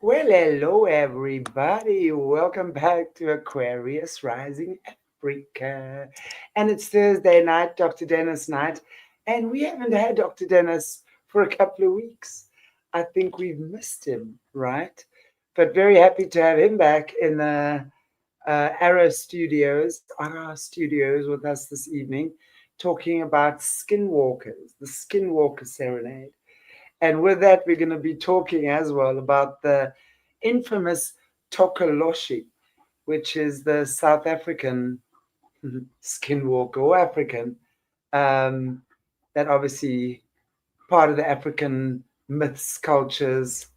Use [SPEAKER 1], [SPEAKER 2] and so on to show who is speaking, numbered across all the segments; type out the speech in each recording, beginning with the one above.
[SPEAKER 1] Well, hello everybody. Welcome back to Aquarius Rising Africa. And it's Thursday night, Dr. Dennis night. And we haven't had Dr. Dennis for a couple of weeks. I think we've missed him, right? But very happy to have him back in the Ara Studios with us this evening, talking about Skinwalkers, the Skinwalker Serenade. And with that, we're going to be talking as well about the infamous Tokoloshi, which is the South African skinwalker or African, um, that obviously part of the African myths, cultures,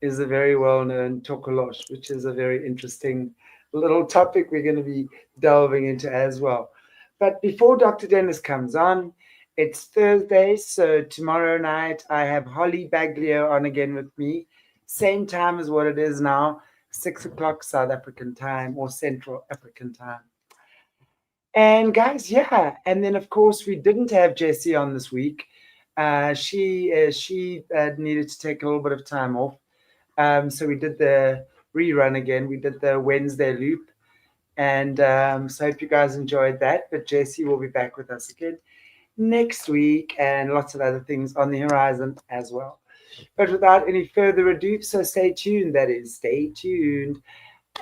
[SPEAKER 1] is a very well known Tokolosh, which is a very interesting little topic we're going to be delving into as well. But before Dr. Dennis comes on, it's Thursday, so tomorrow night I have Holly Baglio on again with me. Same time as what it is now, 6 o'clock South African time or Central African time. And guys, yeah, and then of course we didn't have Jessie on this week. She needed to take a little bit of time off, so we did the rerun again. We did the Wednesday loop, and so I hope you guys enjoyed that. But Jessie will be back with us again next week, and lots of other things on the horizon as well. But without any further ado, so stay tuned. That is, stay tuned.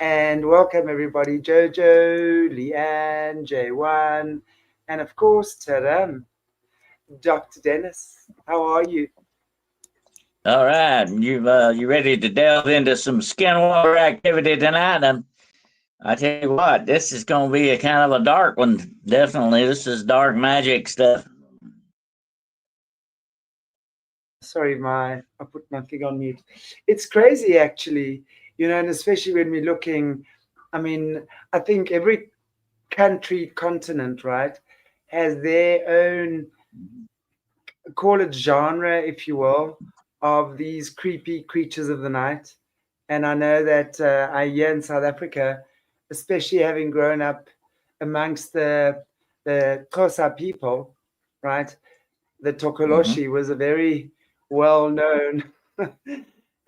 [SPEAKER 1] And welcome everybody, Jojo, Leanne, J1, and of course, Taram, Dr. Dennis. How are you?
[SPEAKER 2] All right, you ready to delve into some skinwalker activity tonight? I tell you what, this is going to be a kind of a dark one. Definitely, this is dark magic stuff.
[SPEAKER 1] Sorry, I put my thing on mute. It's crazy, actually, and especially when we're looking. I mean, I think every country, continent, right, has their own, call it genre, if you will, of these creepy creatures of the night. And I know that I here in South Africa, especially having grown up amongst the Xhosa people, right, the
[SPEAKER 2] Mm-hmm.
[SPEAKER 1] Tokoloshi was a very well known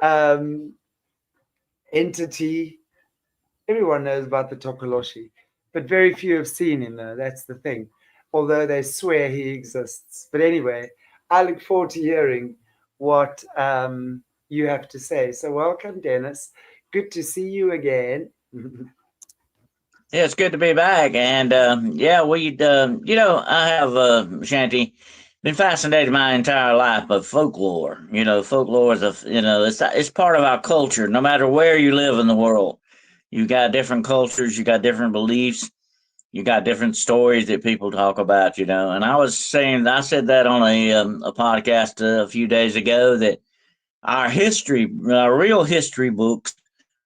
[SPEAKER 1] um, entity. Everyone knows about the Tokoloshi, but very few have seen him, though. That's the thing. Although they swear he exists. But anyway, I look forward to hearing what you have to say. So, welcome, Dennis. Good to see you again.
[SPEAKER 2] Yeah, it's good to be back, and yeah, I have Shanty been fascinated my entire life by folklore. Folklore is it's part of our culture. No matter where you live in the world, you got different cultures, you got different beliefs, you got different stories that people talk about. And I said that on a podcast a few days ago that our real history books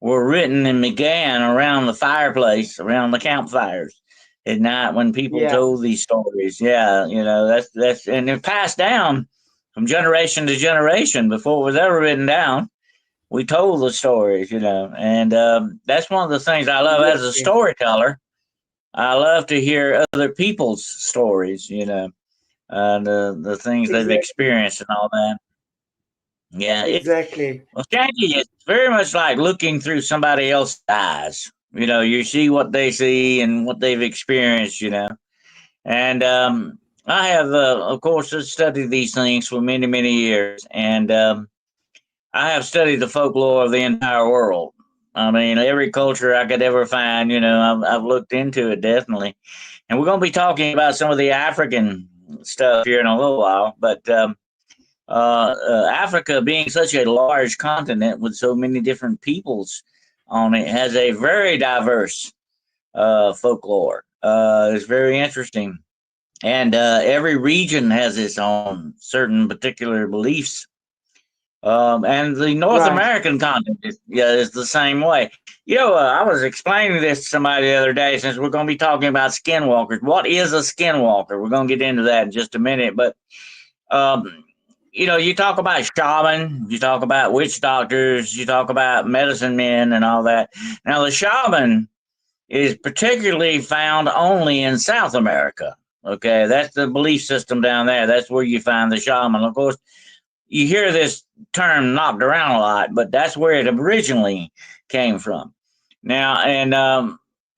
[SPEAKER 2] were written and began around the fireplace, around the campfires at night when people
[SPEAKER 1] Yeah,
[SPEAKER 2] told these stories. Yeah, and they're passed down from generation to generation before it was ever written down. We told the stories, and that's one of the things I love as a
[SPEAKER 1] exactly.
[SPEAKER 2] storyteller. I love to hear other people's stories, and the things they've
[SPEAKER 1] Exactly.
[SPEAKER 2] experienced and all that. Yeah,
[SPEAKER 1] Exactly.
[SPEAKER 2] well, Shaggy, it's very much like looking through somebody else's eyes. You see what they see and what they've experienced, And I have, of course, studied these things for many, many years. And I have studied the folklore of the entire world. I mean, every culture I could ever find, I've looked into it definitely. And we're going to be talking about some of the African stuff here in a little while. But Africa, being such a large continent with so many different peoples on it, has a very diverse folklore. It's very interesting, and every region has its own certain particular beliefs. And the North
[SPEAKER 1] Right.
[SPEAKER 2] American continent is the same way. I was explaining this to somebody the other day since we're going to be talking about skinwalkers. What is a skinwalker? We're going to get into that in just a minute, but um, you talk about shaman, you talk about witch doctors, you talk about medicine men and all that. Now, the shaman is particularly found only in South America. Okay, that's the belief system down there. That's where you find the shaman. Of course, you hear this term knocked around a lot, but that's where it originally came from. Now, in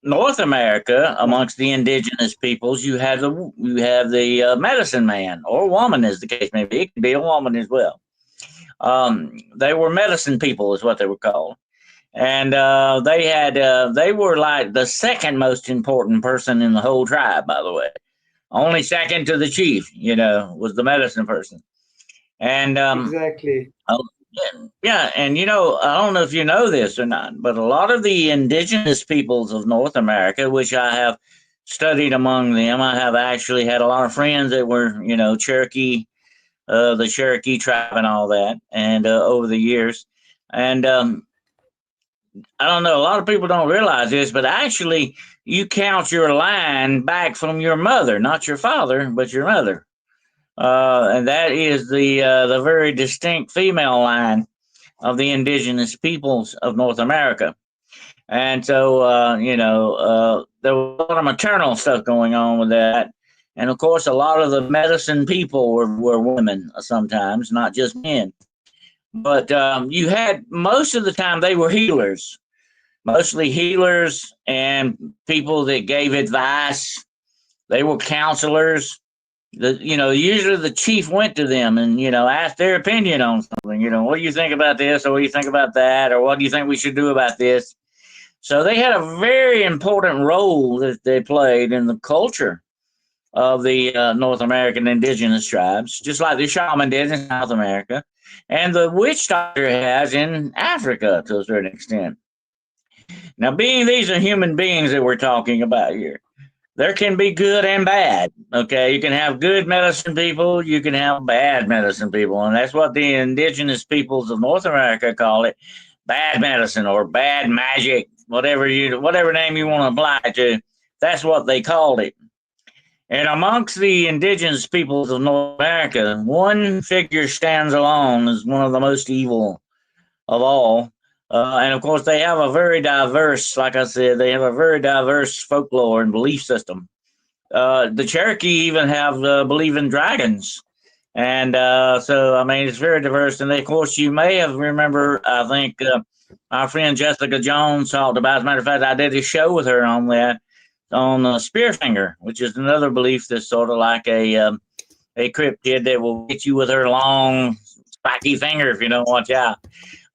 [SPEAKER 2] North America,
[SPEAKER 1] Right.
[SPEAKER 2] amongst the indigenous peoples, you have the medicine man or woman, as the case may be. It could be a woman as well. They were medicine people, is what they were called, and they were like the second most important person in the whole tribe. By the way, only second to the chief, was the medicine person. And
[SPEAKER 1] Exactly.
[SPEAKER 2] oh, yeah, and I don't know if you know this or not, but a lot of the indigenous peoples of North America, which I have studied among them, I have actually had a lot of friends that were, Cherokee, the Cherokee tribe, and all that, and over the years, and I don't know, a lot of people don't realize this, but actually, you count your line back from your mother, not your father, but your mother. And that is the very distinct female line of the indigenous peoples of North America. And so, there was a lot of maternal stuff going on with that. And of course, a lot of the medicine people were women sometimes, not just men. But you had most of the time they were healers, mostly healers and people that gave advice. They were counselors. Usually the chief went to them and asked their opinion on something. What do you think about this, or what do you think about that, or what do you think we should do about this? So they had a very important role that they played in the culture of the North American indigenous tribes, just like the shaman did in South America, and the witch doctor has in Africa to a certain extent. Now, being these are human beings that we're talking about here, there can be good and bad. Okay, you can have good medicine people, you can have bad medicine people, and that's what the indigenous peoples of North America call it: bad medicine or bad magic, whatever name you want to apply it to. That's what they called it. And amongst the indigenous peoples of North America, one figure stands alone as one of the most evil of all. And of course, they have a very diverse, like I said, they have a very diverse folklore and belief system. The Cherokee even have believe in dragons, and so I mean it's very diverse. And of course, you may have remember, I think our friend Jessica Jones talked about. As a matter of fact, I did a show with her on that on Spearfinger, which is another belief that's sort of like a cryptid that will get you with her long spiky finger if you don't watch out.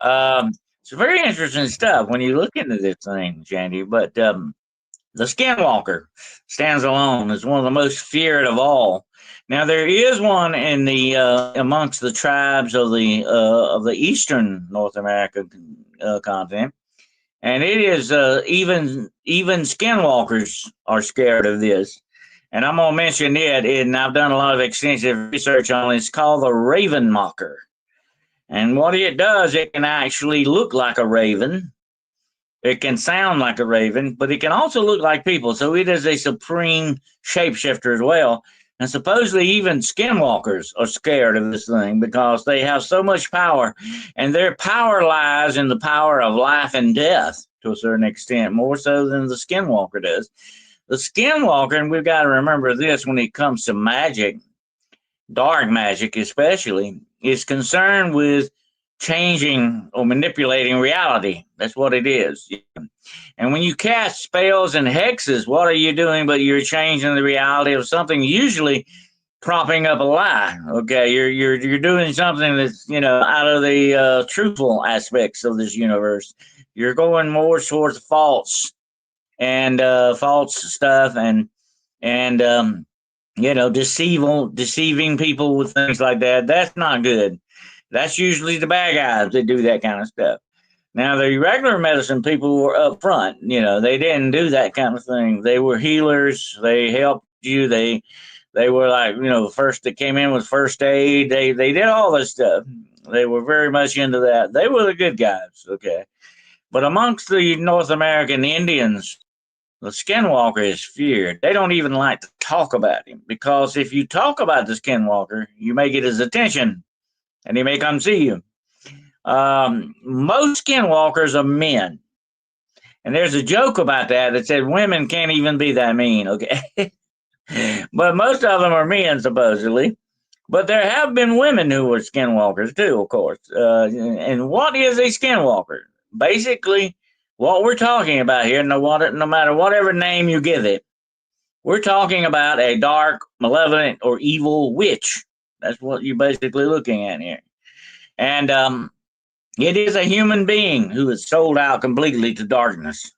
[SPEAKER 2] It's very interesting stuff when you look into this thing, Shandy. But the Skinwalker stands alone as one of the most feared of all. Now there is one in the amongst the tribes of the eastern North American continent, and it is even Skinwalkers are scared of this. And I'm gonna mention it, and I've done a lot of extensive research on it. It's called the Raven Mocker. And what it does, it can actually look like a raven. It can sound like a raven, but it can also look like people. So it is a supreme shapeshifter as well. And supposedly even skinwalkers are scared of this thing because they have so much power. And their power lies in the power of life and death to a certain extent, more so than the skinwalker does. The skinwalker, and we've got to remember this when it comes to magic, dark magic especially, is concerned with changing or manipulating reality. That's what it is. And when you cast spells and hexes, what are you doing but you're changing the reality of something, usually propping up a lie. Okay, you're doing something that's out of the truthful aspects of this universe. You're going more towards false and false stuff and deceiving people with things like that. That's not good. That's usually the bad guys that do that kind of stuff. Now, the regular medicine people were up front. They didn't do that kind of thing. They were healers. They helped you. They were like, the first that came in with first aid. They did all this stuff. They were very much into that. They were the good guys, okay? But amongst the North American Indians, the Skinwalker is feared. They don't even like to talk about him because if you talk about the Skinwalker, you may get his attention and he may come see you. Most Skinwalkers are men. And there's a joke about that said women can't even be that mean, okay? But most of them are men, supposedly. But there have been women who were skinwalkers too, of course. And what is a skinwalker? Basically, what we're talking about here, no matter whatever name you give it, we're talking about a dark, malevolent, or evil witch. That's what you're basically looking at here. And it is a human being who is sold out completely to darkness.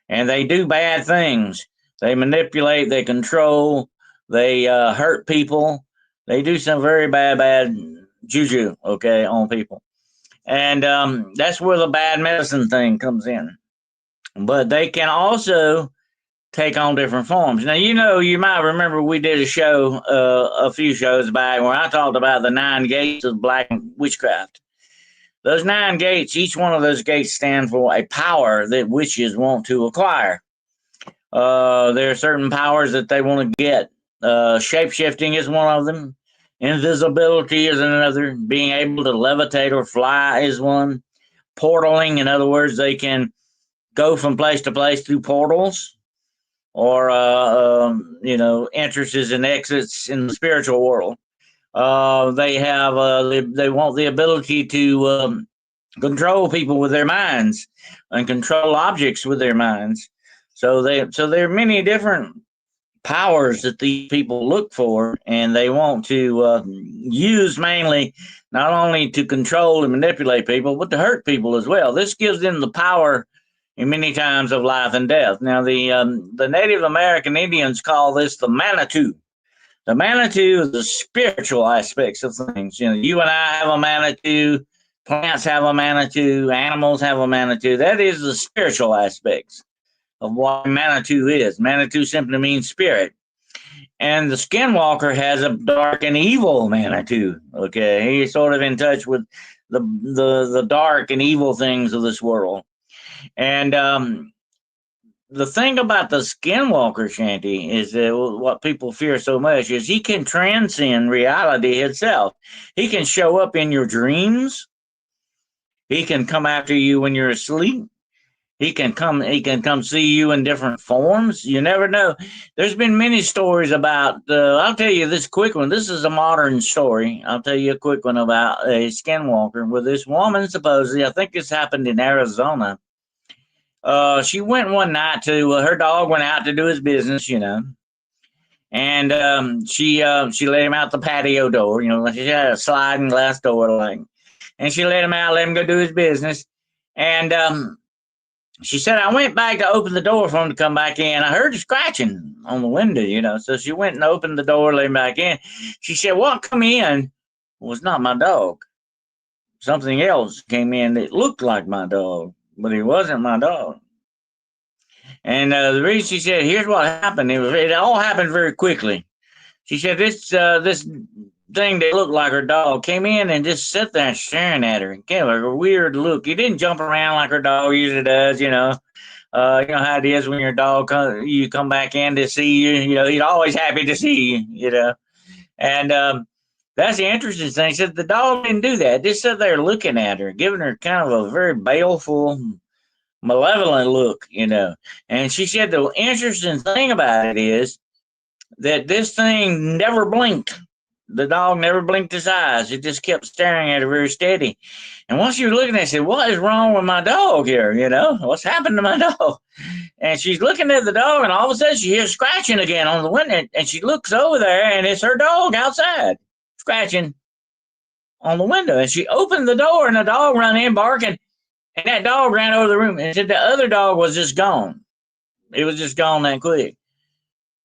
[SPEAKER 2] And they do bad things. They manipulate, they control, they hurt people. They do some very bad juju, okay, on people. And that's where the bad medicine thing comes in. But they can also take on different forms. Now, you might remember we did a show, a few shows back, where I talked about the 9 gates of black witchcraft. Those 9 gates, each one of those gates stand for a power that witches want to acquire. There are certain powers that they want to get. Shape-shifting is one of them. Invisibility is another. Being able to levitate or fly is one. Portaling, in other words, they can go from place to place through portals, or entrances and exits in the spiritual world. They have they want the ability to control people with their minds and control objects with their minds. So there are many different powers that these people look for, and they want to use mainly not only to control and manipulate people, but to hurt people as well. This gives them the power in many times of life and death. Now, the Native American Indians call this the Manitou. The Manitou is the spiritual aspects of things. You and I have a Manitou, plants have a Manitou, animals have a Manitou. That is the spiritual aspects of what Manitou is. Manitou simply means spirit. And the Skinwalker has a dark and evil Manitou. Okay, he's sort of in touch with the dark and evil things of this world. And the thing about the Skinwalker, Shanty, is that what people fear so much is he can transcend reality itself. He can show up in your dreams. He can come after you when you're asleep. He can come see you in different forms. You never know. There's been many stories about, I'll tell you this quick one. This is a modern story. I'll tell you a quick one about a Skinwalker where this woman supposedly, I think this happened in Arizona. She went one night to, her dog went out to do his business, and she let him out the patio door, she had a sliding glass door, and she let him out, let him go do his business. And she said, I went back to open the door for him to come back in. I heard scratching on the window, so she went and opened the door, let him back in. She said, what come in was not my dog. Something else came in that looked like my dog, but he wasn't my dog. And the reason, she said, here's what happened. It all happened very quickly. She said this thing that looked like her dog came in and just sat there staring at her and gave her a weird look. He didn't jump around like her dog usually does, you know how it is when your dog you come back in to see you, he's always happy to see you, and that's the interesting thing. She said the dog didn't do that. Just sat there looking at her, giving her kind of a very baleful, malevolent look, and she said the interesting thing about it is that this thing never blinked. The dog never blinked his eyes. It just kept staring at her very steady. And once she was looking at it, she said, what is wrong with my dog here? What's happened to my dog? And she's looking at the dog, and all of a sudden she hears scratching again on the window. And she looks over there, and it's her dog outside scratching on the window. And she opened the door, and the dog ran in barking. And that dog ran over the room and said the other dog was just gone. It was just gone that quick.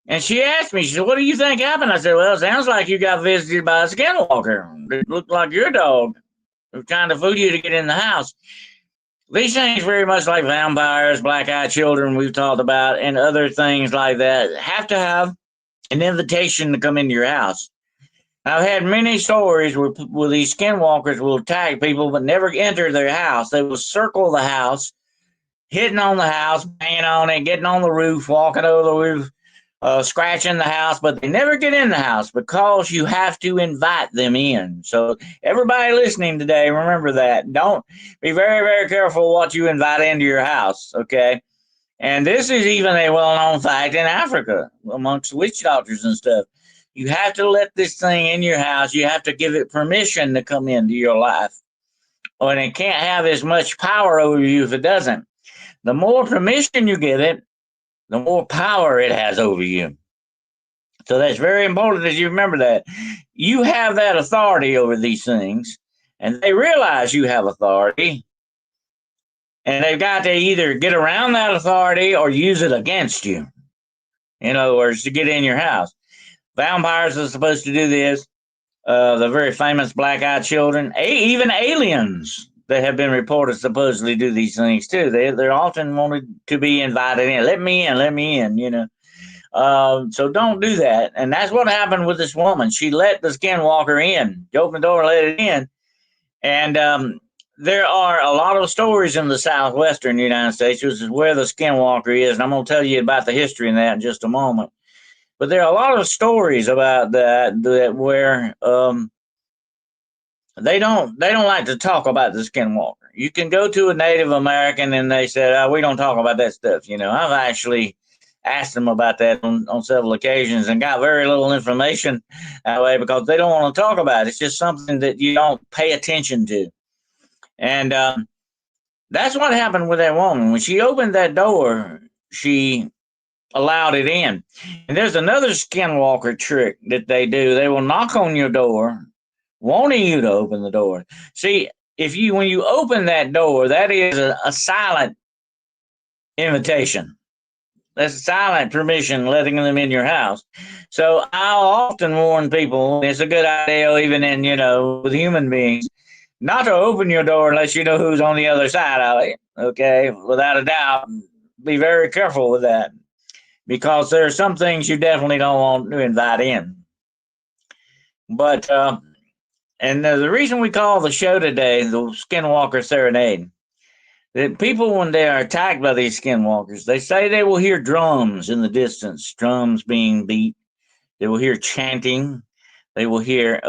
[SPEAKER 2] And she asked me, she said, what do you think happened? I said, well, it sounds like you got visited by a Skinwalker. It looked like your dog was trying to fool you to get in the house. These things, very much like vampires, black-eyed children we've talked about, and other things like that, have to have an invitation to come into your house. I've had many stories where these Skinwalkers will attack people but never enter their house. They will circle the house, hitting on the house, banging on it, getting on the roof, walking over the roof, scratching the house, but they never get in the house because you have to invite them in. So everybody listening today, remember that. Don't be very, very careful what you invite into your house, okay? And this is even a well-known fact in Africa amongst witch doctors and stuff. You have to let this thing in your house. You have to give it permission to come into your life. And it can't have as much power over you if it doesn't. The more permission you give it, the more power it has over you. So that's very important that you remember that. You have that authority over these things, and they realize you have authority, and they've got to either get around that authority or use it against you. In other words, to get in your house. Vampires are supposed to do this. The very famous black-eyed children, even aliens that have been reported supposedly do these things too. They're often wanted to be invited in. Let me in, you know. So don't do that. And that's what happened with this woman. She let the Skinwalker in. She opened the door, let it in. And there are a lot of stories in the southwestern United States, which is where the Skinwalker is. And I'm going to tell you about the history in that in just a moment. But there are a lot of stories about that where they don't like to talk about the Skinwalker. You can go to a Native American and they said, oh, we don't talk about that stuff. You know, I've actually asked them about that on several occasions and got very little information that way because they don't want to talk about it. It's just something that you don't pay attention to. And that's what happened with that woman. When she opened that door, she allowed it in. And there's another Skinwalker trick that they do. They will knock on your door, wanting you to open the door. See, when you open that door, that is a silent invitation. That's a silent permission letting them in your house. So I'll often warn people, it's a good idea, even in, with human beings, not to open your door unless you know who's on the other side of it. Okay, without a doubt, be very careful with that. Because there are some things you definitely don't want to invite in. But, and the reason we call the show today the Skinwalker Serenade, that people, when they are attacked by these Skinwalkers, they say they will hear drums in the distance, drums being beat. They will hear chanting. They will hear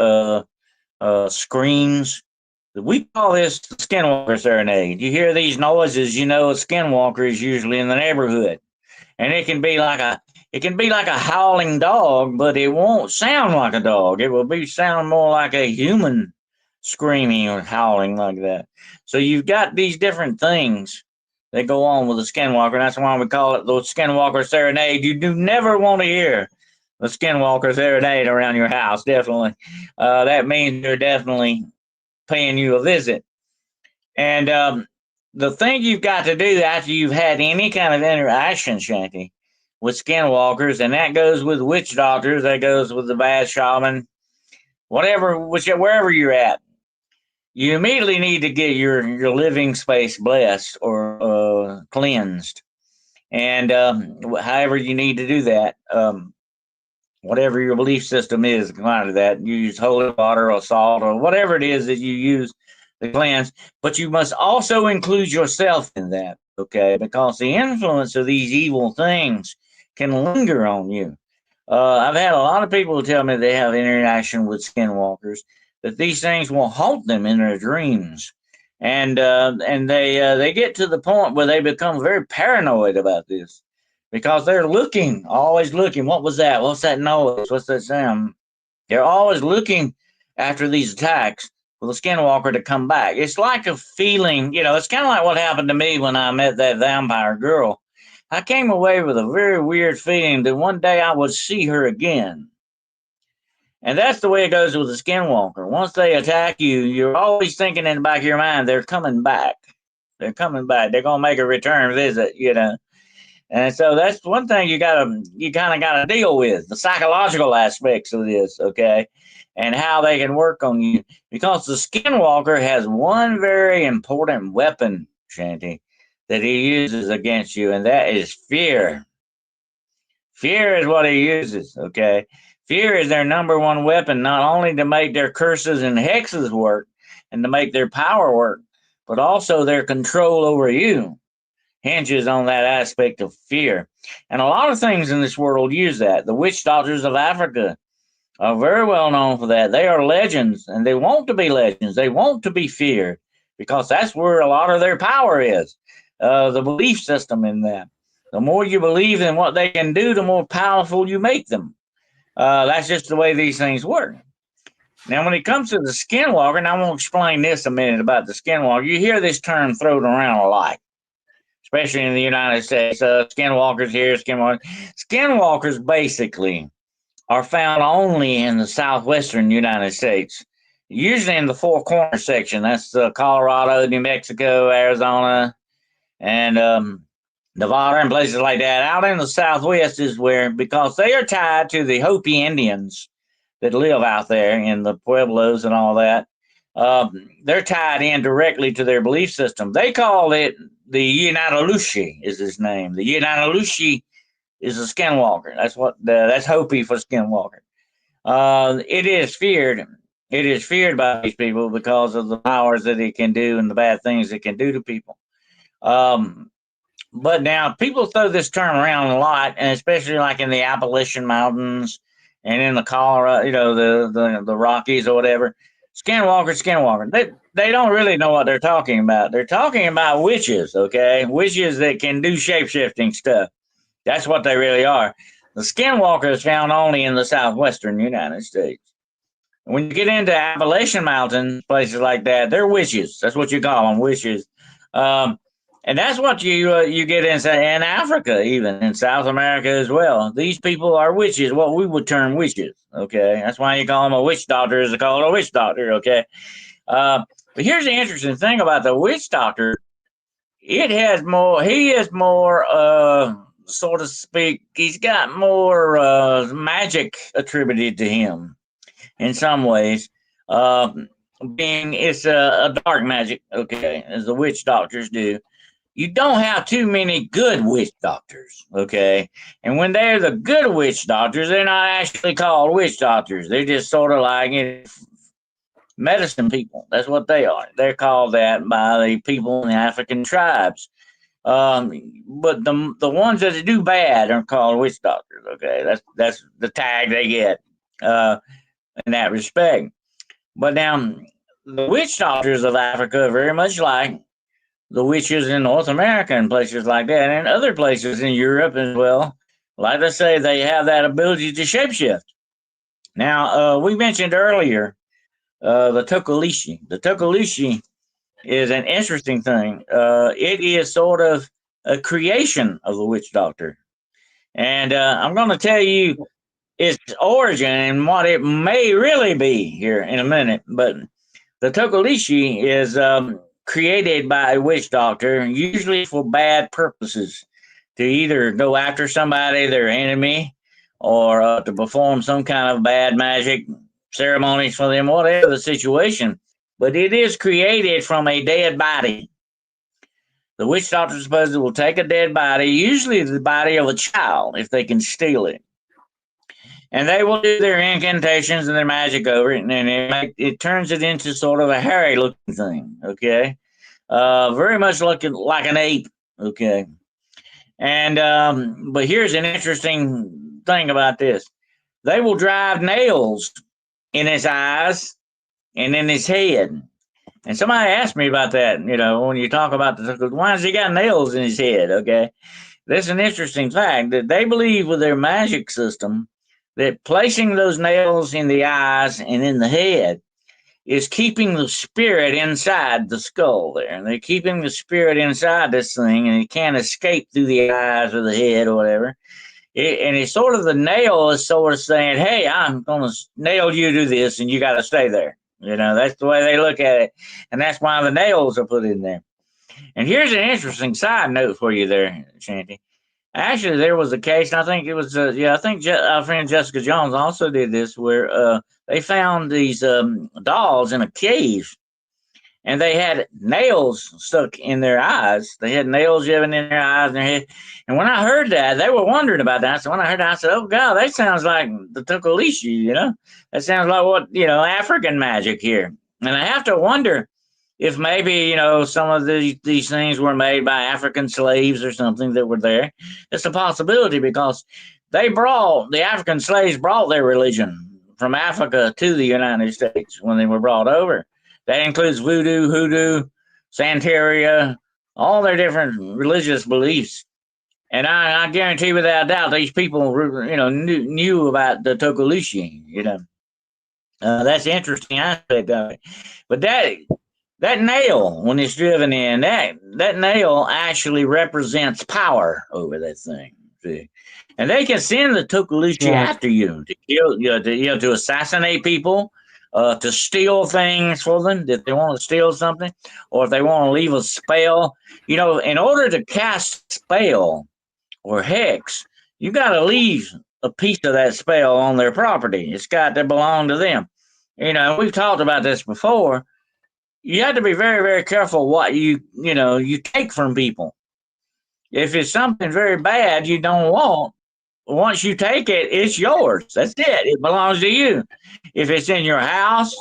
[SPEAKER 2] screams. We call this the Skinwalker Serenade. You hear these noises, you know a Skinwalker is usually in the neighborhood. And it can be like a howling dog, but it won't sound like a dog. It will sound more like a human screaming or howling like that. So you've got these different things that go on with the Skinwalker. That's why we call it the Skinwalker Serenade. You do never want to hear the Skinwalker Serenade around your house, definitely. That means they're definitely paying you a visit. And the thing you've got to do after you've had any kind of interaction, Shanty, with Skinwalkers, and that goes with witch doctors, that goes with the bad shaman, wherever you're at, you immediately need to get your living space blessed or cleansed. And however you need to do that, whatever your belief system is, inclined to that, you use holy water or salt or whatever it is that you use to cleanse. But you must also include yourself in that, okay? Because the influence of these evil things can linger on you. I've had a lot of people tell me they have interaction with Skinwalkers, that these things will haunt them in their dreams. And they get to the point where they become very paranoid about this because they're always looking. What was that? What's that noise? What's that sound? They're always looking after these attacks for the Skinwalker to come back. It's like a feeling, it's kind of like what happened to me when I met that vampire girl. I came away with a very weird feeling that one day I would see her again. And that's the way it goes with the Skinwalker. Once they attack you, you're always thinking in the back of your mind, they're coming back. They're coming back. They're going to make a return visit, And so that's one thing you kind of got to deal with, the psychological aspects of this, okay? And how they can work on you. Because the Skinwalker has one very important weapon, Shanty, that he uses against you, and that is fear. Fear is what he uses, okay? Fear is their number one weapon, not only to make their curses and hexes work and to make their power work, but also their control over you hinges on that aspect of fear. And a lot of things in this world use that. The witch doctors of Africa are very well known for that. They are legends, and they want to be legends. They want to be feared because that's where a lot of their power is, the belief system in that. The more you believe in what they can do, the more powerful you make them. That's just the way these things work. Now, when it comes to the skinwalker, and I'm going to explain this a minute about the skinwalker, you hear this term thrown around a lot, especially in the United States. Skinwalkers here, skinwalkers. Skinwalkers basically are found only in the southwestern United States, usually in the Four Corners section. That's Colorado, New Mexico, Arizona, and Nevada, and places like that. Out in the southwest is where, because they are tied to the Hopi Indians that live out there in the Pueblos and all that. They're tied in directly to their belief system. They call it the Unatalushi is his name. The Unatalushi is a skinwalker. That's Hopi for skinwalker. It is feared. It is feared by these people because of the powers that it can do and the bad things it can do to people. But now people throw this term around a lot, and especially like in the Appalachian Mountains and in the Colorado, the Rockies or whatever. Skinwalker. They don't really know what they're talking about. They're talking about witches, okay? Witches that can do shape-shifting stuff. That's what they really are. The skinwalker is found only in the southwestern United States. When you get into Appalachian Mountains, places like that, they're witches. That's what you call them, witches. And that's what you get in Africa, even in South America as well. These people are witches, what we would term witches. Okay, that's why you call them a witch doctor. Is called a witch doctor. Okay, but here's the interesting thing about the witch doctor. It has more. He is more, so to speak. He's got more magic attributed to him in some ways. Being it's a dark magic. Okay, as the witch doctors do. You don't have too many good witch doctors, okay? And when they're the good witch doctors, they're not actually called witch doctors. They're just sort of like medicine people. That's what they are. They're called that by the people in the African tribes. But the ones that do bad are called witch doctors, okay? That's the tag they get in that respect. But now, the witch doctors of Africa are very much like the witches in North America and places like that, and other places in Europe as well. Like I say, they have that ability to shapeshift. Now, we mentioned earlier the Tokolishi. The Tokolishi is an interesting thing. It is sort of a creation of the witch doctor. And I'm going to tell you its origin and what it may really be here in a minute. But the Tokolishi is created by a witch doctor, usually for bad purposes, to either go after somebody, their enemy, or to perform some kind of bad magic ceremonies for them, whatever the situation. But it is created from a dead body. The witch doctor supposedly will take a dead body, usually the body of a child, if they can steal it. And they will do their incantations and their magic over it, and then it turns it into sort of a hairy looking thing, okay? Very much looking like an ape, okay? And but here's an interesting thing about this. They will drive nails in his eyes and in his head. And somebody asked me about that, when you talk about why has he got nails in his head, okay? That's an interesting fact that they believe with their magic system that placing those nails in the eyes and in the head is keeping the spirit inside the skull there. And they're keeping the spirit inside this thing, and it can't escape through the eyes or the head or whatever. And it's sort of the nail is sort of saying, hey, I'm going to nail you to this, and you got to stay there. That's the way they look at it. And that's why the nails are put in there. And here's an interesting side note for you there, Shanty. Actually, there was a case, and I think it was, I think our friend Jessica Jones also did this, where they found these dolls in a cave, and they had nails stuck in their eyes. They had nails even in their eyes and their head. And when I heard that, they were wondering about that. So when I heard that, I said, oh, God, that sounds like the Tokolishi, That sounds like what, African magic here. And I have to wonder if maybe, some of these things were made by African slaves or something that were there. It's a possibility because the African slaves brought their religion from Africa to the United States when they were brought over. That includes voodoo, hoodoo, Santeria, all their different religious beliefs. And I guarantee without a doubt these people, knew about the Tokulushi, that's the interesting aspect of it. But that nail, when it's driven in, that nail actually represents power over that thing. See? And they can send the Tokulushi
[SPEAKER 1] Right.
[SPEAKER 2] after you to kill, to assassinate people, to steal things for them if they want to steal something, or if they want to leave a spell. In order to cast a spell or hex, you got to leave a piece of that spell on their property. It's got to belong to them. We've talked about this before. You have to be very, very careful what you take from people. If it's something very bad you don't want, once you take it, it's yours. That's it. It belongs to you. If it's in your house,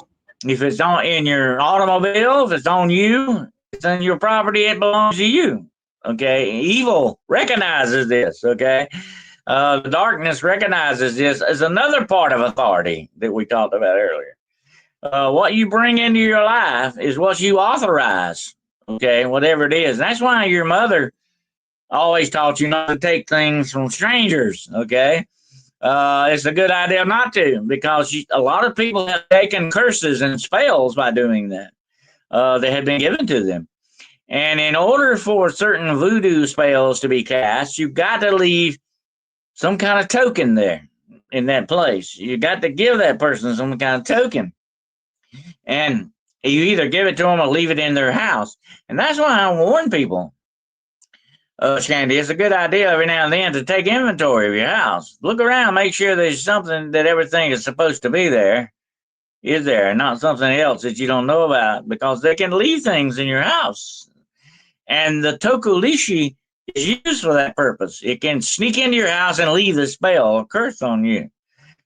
[SPEAKER 2] if it's in your automobile, if it's on you, it's on your property, it belongs to you. Okay. Evil recognizes this. Okay. The darkness recognizes this as another part of authority that we talked about earlier. What you bring into your life is what you authorize. Okay. Whatever it is. And that's why your mother always taught you not to take things from strangers. Okay. It's a good idea not to, because a lot of people have taken curses and spells by doing that. That had been given to them. And in order for certain voodoo spells to be cast, you've got to leave some kind of token there in that place. You got to give that person some kind of token. And you either give it to them or leave it in their house. And that's why I warn people, Shandy, it's a good idea every now and then to take inventory of your house. Look around, make sure there's something that everything is supposed to be there is there, and not something else that you don't know about, because they can leave things in your house. And the Tokulishi is used for that purpose. It can sneak into your house and leave the spell or curse on you.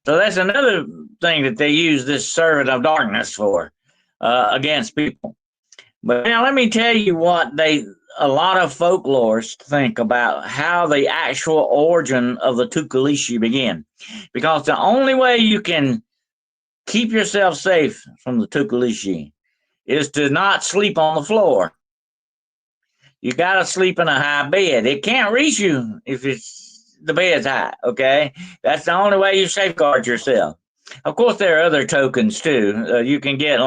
[SPEAKER 2] So that's another thing that they use this servant of darkness for, against people. But now let me tell you what a lot of folklorists think about how the actual origin of the Tukulishi began. Because the only way you can keep yourself safe from the Tukulishi is to not sleep on the floor. You got to sleep in a high bed. It can't reach you if the bed's high, okay? That's the only way you safeguard yourself. Of course, there are other tokens too. You can get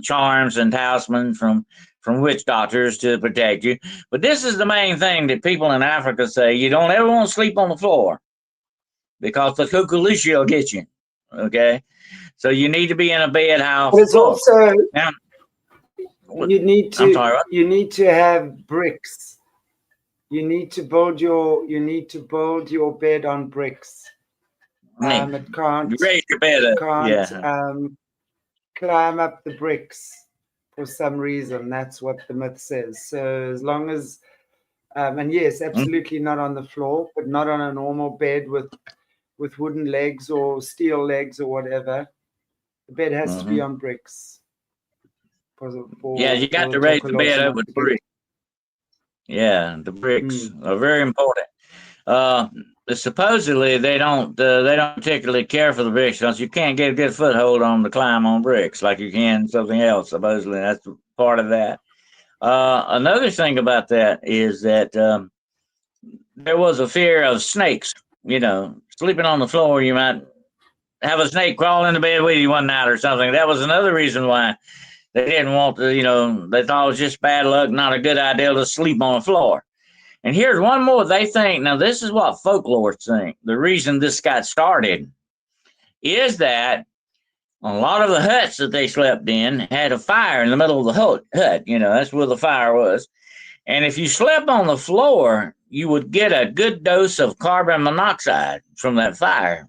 [SPEAKER 2] charms and talismans from witch doctors to protect you. But this is the main thing that people in Africa say: you don't ever want to sleep on the floor, because the Kukulishi will get you. Okay, so you need to be in a bed house.
[SPEAKER 1] But it's also
[SPEAKER 2] now,
[SPEAKER 1] you need to have bricks. You need to build your bed on bricks. It can't.
[SPEAKER 2] You raise your bed up.
[SPEAKER 1] Climb up the bricks for some reason. That's what the myth says. So as long as, and yes, absolutely not on the floor, but not on a normal bed with wooden legs or steel legs or whatever. The bed has to be on bricks.
[SPEAKER 2] You got to raise the bed up with bricks. Yeah, the bricks are very important. Supposedly they don't particularly care for the bricks, because you can't get a good foothold on to climb on bricks like you can something else. Supposedly that's part of that. Another thing about that is that there was a fear of snakes. Sleeping on the floor, you might have a snake crawl into bed with you one night or something. That was another reason why they didn't want to. They thought it was just bad luck, not a good idea to sleep on the floor. And here's one more they think. Now, this is what folklore think. The reason this got started is that a lot of the huts that they slept in had a fire in the middle of the hut. That's where the fire was. And if you slept on the floor, you would get a good dose of carbon monoxide from that fire.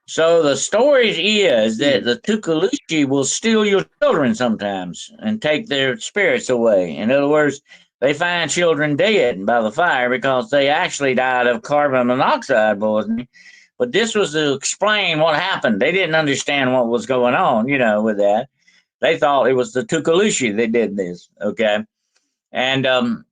[SPEAKER 2] So the story is that the Tukalushi will steal your children sometimes and take their spirits away. In other words, they find children dead by the fire because they actually died of carbon monoxide poisoning. But this was to explain what happened. They didn't understand what was going on, with that. They thought it was the Tukalushi that did this, okay? And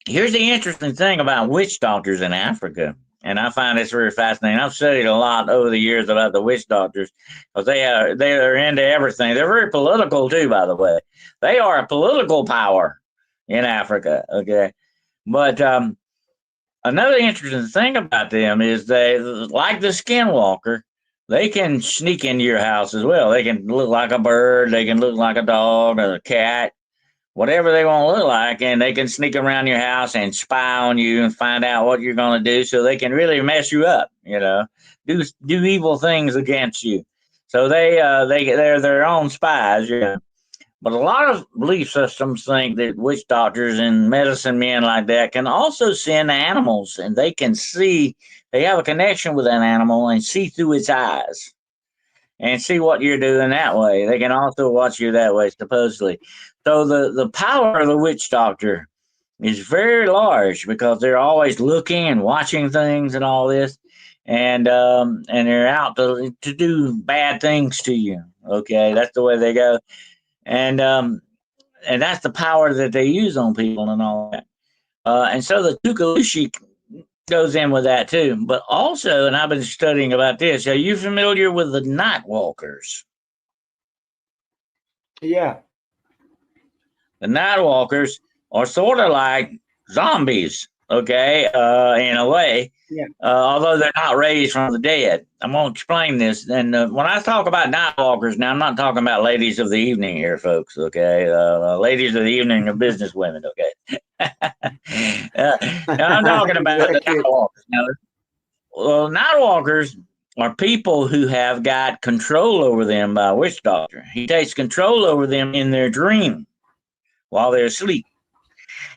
[SPEAKER 2] here's the interesting thing about witch doctors in Africa, and I find this very fascinating. I've studied a lot over the years about the witch doctors, because they are into everything. They're very political too, by the way. They are a political power in Africa, okay? But another interesting thing about them is they, like the Skinwalker, they can sneak into your house as well. They can look like a bird, they can look like a dog or a cat, whatever they want to look like, and they can sneak around your house and spy on you and find out what you're going to do, so they can really mess you up, do evil things against you. So they're their own spies, But a lot of belief systems think that witch doctors and medicine men like that can also send animals, and they can see, they have a connection with an animal and see through its eyes and see what you're doing that way. They can also watch you that way, supposedly. So the power of the witch doctor is very large because they're always looking and watching things and all this, and they're out to do bad things to you. Okay, that's the way they go, and and that's the power that they use on people and all that. And so the Tukalushi goes in with that too. But also, and I've been studying about this. Are you familiar with the night walkers?
[SPEAKER 1] Yeah.
[SPEAKER 2] The night walkers are sort of like zombies, okay, in a way.
[SPEAKER 1] Yeah.
[SPEAKER 2] Although they're not raised from the dead. I'm going to explain this. And when I talk about night walkers, now I'm not talking about ladies of the evening here, folks, okay? Ladies of the evening are business women, okay? Now I'm talking about the night walkers. Now, well, night walkers are people who have got control over them by a witch doctor. He takes control over them in their dream while they're asleep,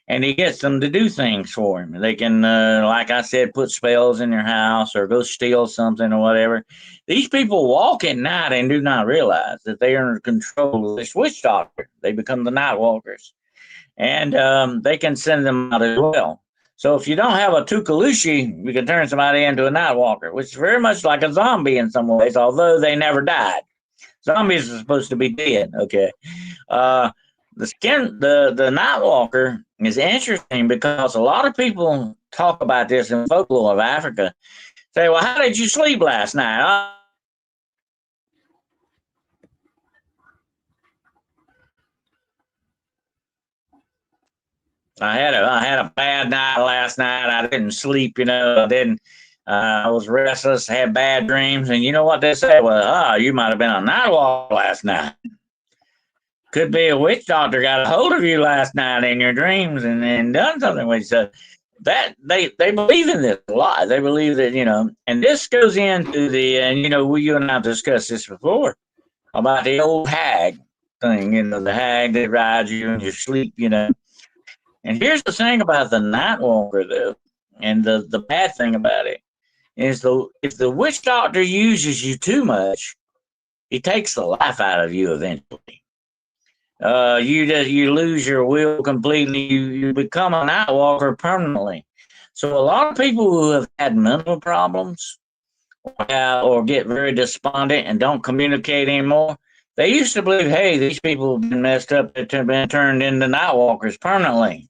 [SPEAKER 2] and he gets them to do things for him. They can, like I said, put spells in your house or go steal something or whatever. These people walk at night and do not realize that they are in control of this witch doctor. They become the night walkers, and they can send them out as well. So if you don't have a Tukalushi, you can turn somebody into a night walker, which is very much like a zombie in some ways, although they never died. Zombies are supposed to be dead, okay? The night walker is interesting because a lot of people talk about this in folklore of Africa. Say, well, how did you sleep last night? I had a bad night last night. I didn't sleep, I didn't. I was restless, had bad dreams, and you know what they say? Well, you might have been on a night walk last night. Could be a witch doctor got a hold of you last night in your dreams and done something with you. So that they believe in this a lot. They believe that, and this goes into the, and you and I have discussed this before about the old hag thing, the hag that rides you in your sleep, And here's the thing about the night walker though, and the bad thing about it is if the witch doctor uses you too much, he takes the life out of you eventually. You lose your will completely. You become a night walker permanently. So a lot of people who have had mental problems or get very despondent and don't communicate anymore, they used to believe, hey, these people have been messed up. They've been turned into night walkers permanently.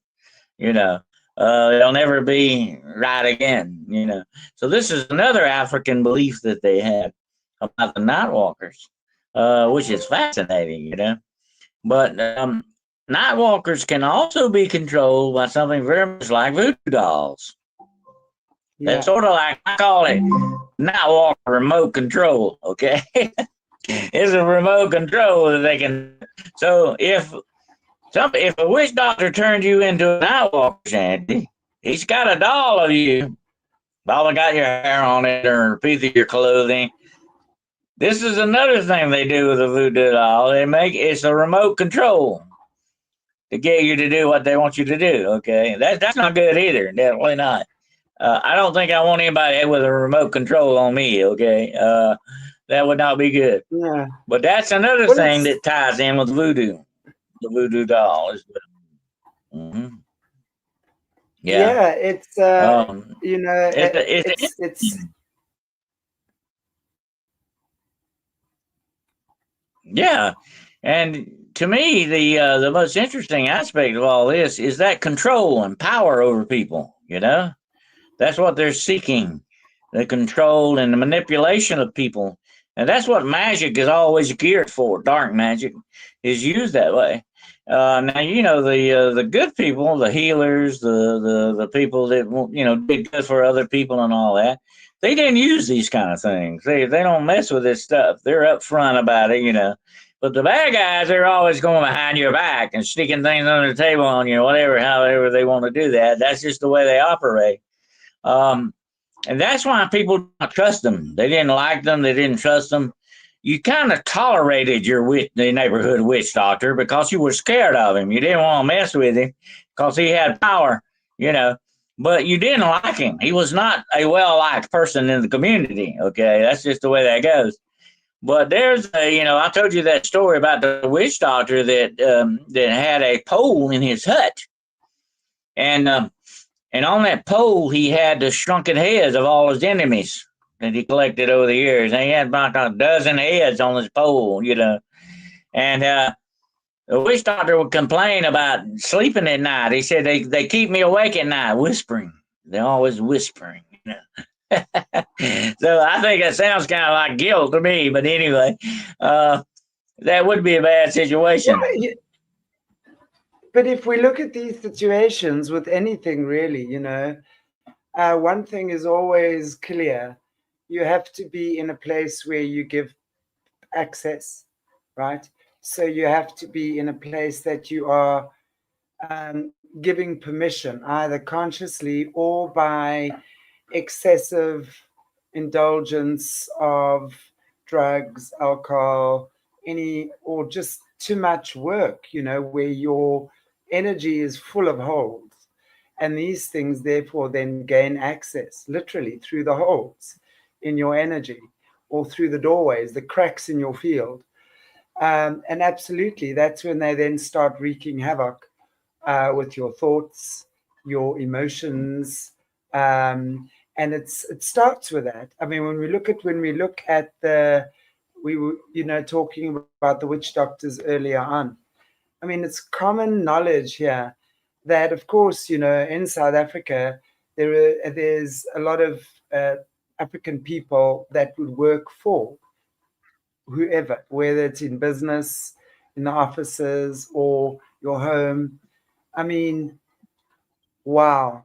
[SPEAKER 2] They'll never be right again. So this is another African belief that they have about the night walkers, which is fascinating. But night walkers can also be controlled by something very much like voodoo dolls. Yeah. That's sort of like, I call it night walker remote control, okay? It's a remote control that they can. So if a witch doctor turns you into a night walker, Shanty, he's got a doll of you, probably got your hair on it or a piece of your clothing. This is another thing they do with a voodoo doll. It's a remote control to get you to do what they want you to do. Okay, that's not good either. Definitely not. I don't think I want anybody with a remote control on me. Okay, that would not be good.
[SPEAKER 1] Yeah.
[SPEAKER 2] But that's another thing that ties in with voodoo. The voodoo doll is. Mm-hmm.
[SPEAKER 1] Yeah, it's it's
[SPEAKER 2] yeah, and to me, the most interesting aspect of all this is that control and power over people. That's what they're seeking: the control and the manipulation of people, and that's what magic is always geared for. Dark magic is used that way. Now you know the good people, the healers, the people that did good for other people and all that. They didn't use these kind of things. They don't mess with this stuff. They're upfront about it. But the bad guys, they're always going behind your back and sticking things under the table on you, whatever, however they want to do that. That's just the way they operate. Um, and that's why people don't trust them. They didn't like them. They didn't trust them. You kind of tolerated the neighborhood witch doctor because you were scared of him. You didn't want to mess with him because he had power, you know. But you didn't like him. He was not a well-liked person in the community. Okay, that's just the way that goes. But I told you that story about the witch doctor that had a pole in his hut, and and on that pole, he had the shrunken heads of all his enemies that he collected over the years. And he had about a dozen heads on his pole. And the witch doctor would complain about sleeping at night. He said, they keep me awake at night, whispering. They're always whispering. So I think that sounds kind of like guilt to me. But anyway, that would be a bad situation.
[SPEAKER 1] Yeah, but if we look at these situations with anything really, one thing is always clear. You have to be in a place where you give access, right? So you have to be in a place that you are giving permission, either consciously or by excessive indulgence of drugs, alcohol, or just too much work, where your energy is full of holes. And these things, therefore, then gain access literally through the holes in your energy or through the doorways, the cracks in your field. And absolutely, that's when they then start wreaking havoc with your thoughts, your emotions, and it starts with that. I mean, when we look at we were talking about the witch doctors earlier on. I mean, it's common knowledge here that, of course, in South Africa, there's a lot of African people that would work for whoever, whether it's in business, in the offices, or your home. I mean, wow.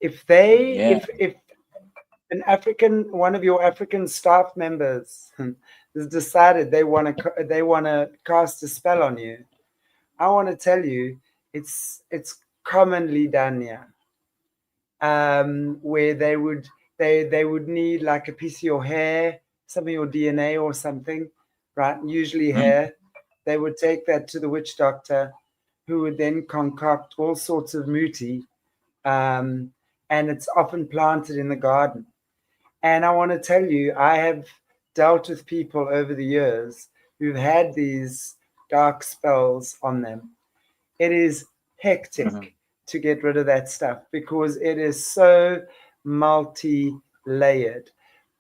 [SPEAKER 1] If they,
[SPEAKER 2] Yeah.
[SPEAKER 1] if one of your African staff members has decided they want to cast a spell on you, I want to tell you, it's commonly done here, where they would need like a piece of your hair, some of your DNA or something, right? Usually hair. They would take that to the witch doctor, who would then concoct all sorts of muti, and it's often planted in the garden. And I want to tell you, I have dealt with people over the years who've had these dark spells on them. It is hectic to get rid of that stuff because it is so multi-layered.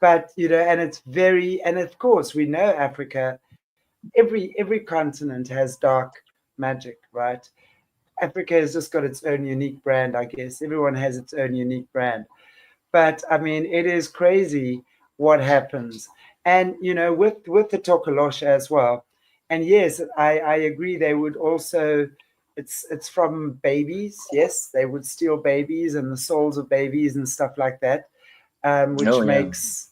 [SPEAKER 1] But and it's and of course we know Africa, every continent has dark magic, right? Africa has just got its own unique brand, I guess. Everyone has its own unique brand. But I mean, it is crazy what happens. And with the Tokolosh as well. And yes, I agree. They would also, it's from babies. Yes, they would steal babies and the souls of babies and stuff like that, which makes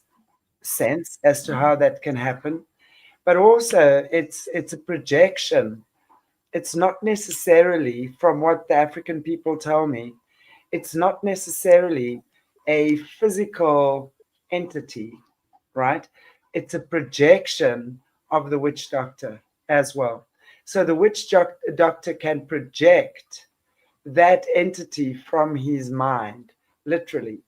[SPEAKER 1] sense as to how that can happen. But also, it's a projection. It's not necessarily, from what the African people tell me, it's not necessarily a physical entity, right? It's a projection of the witch doctor as well. So the witch doctor can project that entity from his mind, literally.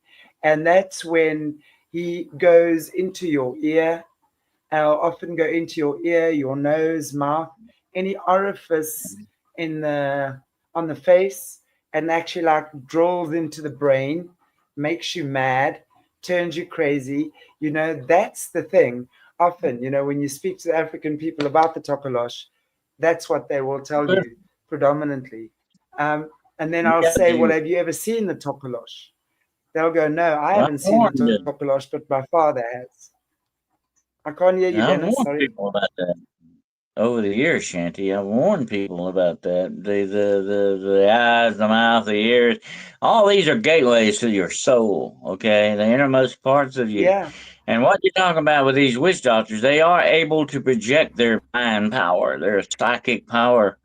[SPEAKER 1] And that's when he goes into your ear. I'll often go into your ear, your nose, mouth, any orifice on the face, and actually like drills into the brain, makes you mad, turns you crazy. That's the thing. Often, when you speak to the African people about the Tokolosh, that's what they will tell you predominantly. And then I'll say, well, have you ever seen the Tokolosh? They'll go, no, I haven't seen the Tokolosh, but my father has. I can't hear you,
[SPEAKER 2] I
[SPEAKER 1] Dennis.
[SPEAKER 2] warned
[SPEAKER 1] Sorry.
[SPEAKER 2] people about that. over the years, Shanty. I've warned people about that. The eyes, the mouth, the ears, all these are gateways to your soul, okay? The innermost parts of you.
[SPEAKER 1] Yeah.
[SPEAKER 2] And what you're talking about with these witch doctors, they are able to project their mind power, their psychic power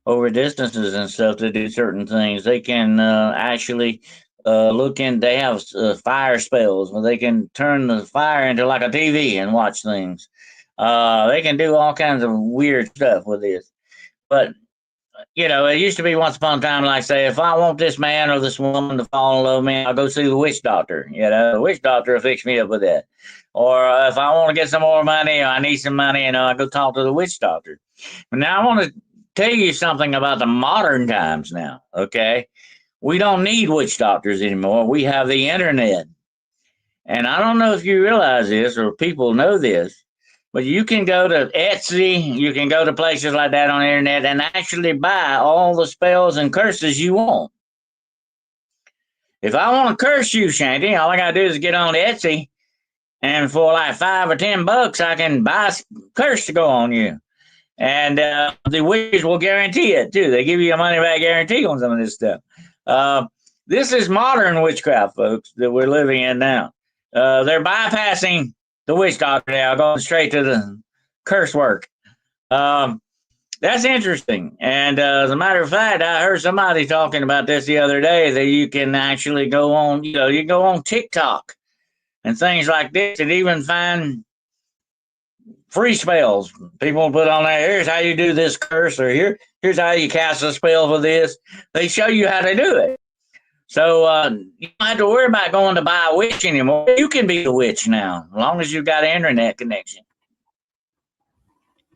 [SPEAKER 2] over distances and stuff to do certain things. They can actually look in, they have fire spells where they can turn the fire into like a TV and watch things. They can do all kinds of weird stuff with this. But it used to be once upon a time, like say, if I want this man or this woman to fall in love with me, I'll go see the witch doctor. The witch doctor will fix me up with that. Or if I want to get some more money or I need some money, I go talk to the witch doctor. But now I want to tell you something about the modern times now, okay? We don't need witch doctors anymore. We have the internet. And I don't know if you realize this or people know this, but you can go to Etsy, you can go to places like that on the internet and actually buy all the spells and curses you want. If I want to curse you, Shanty, all I gotta do is get on Etsy, and for like $5 or $10, I can buy a curse to go on you. And the witches will guarantee it too. They give you a money back guarantee on some of this stuff. This is modern witchcraft, folks, that we're living in now. They're bypassing the witch doctor now, going straight to the curse work. That's interesting. And as a matter of fact, I heard somebody talking about this the other day, that you can actually go on, you can go on TikTok and things like this and even find free spells. People put on there, here's how you do this curse, or here's how you cast a spell for this. They show you how to do it. So you don't have to worry about going to buy a witch anymore. You can be a witch now, as long as you've got an internet connection.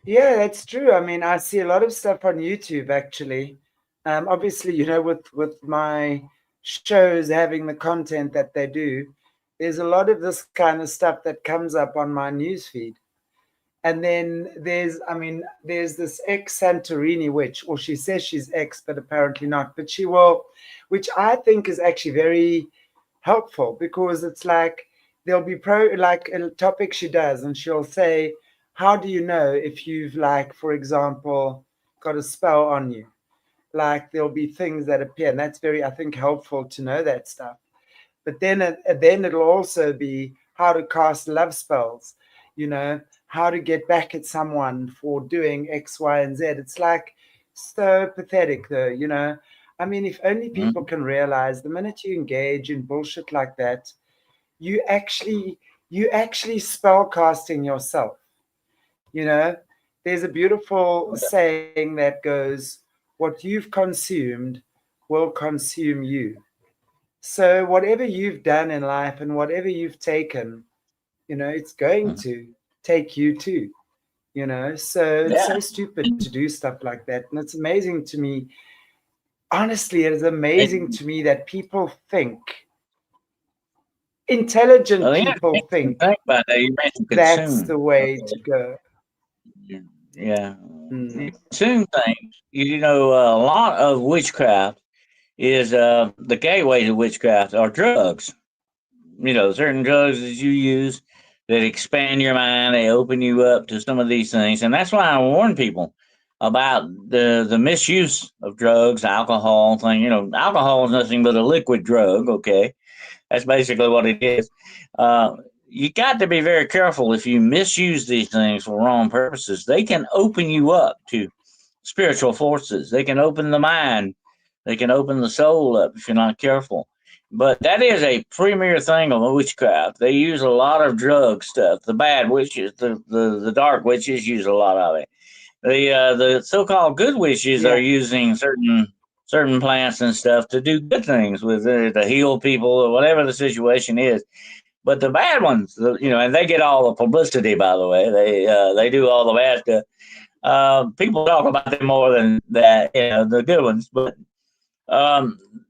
[SPEAKER 1] Yeah, that's true. I mean, I see a lot of stuff on YouTube actually. Obviously, with my shows having the content that they do, there's a lot of this kind of stuff that comes up on my newsfeed. And then there's this ex Santorini witch, or she says she's ex, but apparently not. But she will, which I think is actually very helpful, because it's like there'll be like a topic she does, and she'll say, how do you know if you've, like, for example, got a spell on you? Like, there'll be things that appear, and that's very, I think, helpful to know that stuff. But then it'll also be how to cast love spells, how to get back at someone for doing X, Y, and Z. It's like so pathetic, though. I mean, if only people can realize the minute you engage in bullshit like that, you actually spell casting yourself. There's a beautiful saying that goes, what you've consumed will consume you. So whatever you've done in life and whatever you've taken, it's going to take you too. So it's so stupid to do stuff like that. And it's amazing to me. Honestly, it is amazing to me that people think, intelligent people think
[SPEAKER 2] about that. You mentioned
[SPEAKER 1] that's
[SPEAKER 2] consume.
[SPEAKER 1] the way to go.
[SPEAKER 2] Yeah. Consume things. A lot of witchcraft is the gateway to witchcraft are drugs. Certain drugs that you use that expand your mind, they open you up to some of these things. And that's why I warn people about the misuse of drugs, alcohol thing. Alcohol is nothing but a liquid drug, okay? That's basically what it is. You got to be very careful if you misuse these things for wrong purposes. They can open you up to spiritual forces. They can open the mind. They can open the soul up if you're not careful. But that is a premier thing of witchcraft. They use a lot of drug stuff. The bad witches, the dark witches use a lot of it. The so-called good witches are using certain plants and stuff to do good things with it, to heal people or whatever the situation is. But the bad ones, and they get all the publicity, by the way. They do all the bad stuff. People talk about them more than that, the good ones. But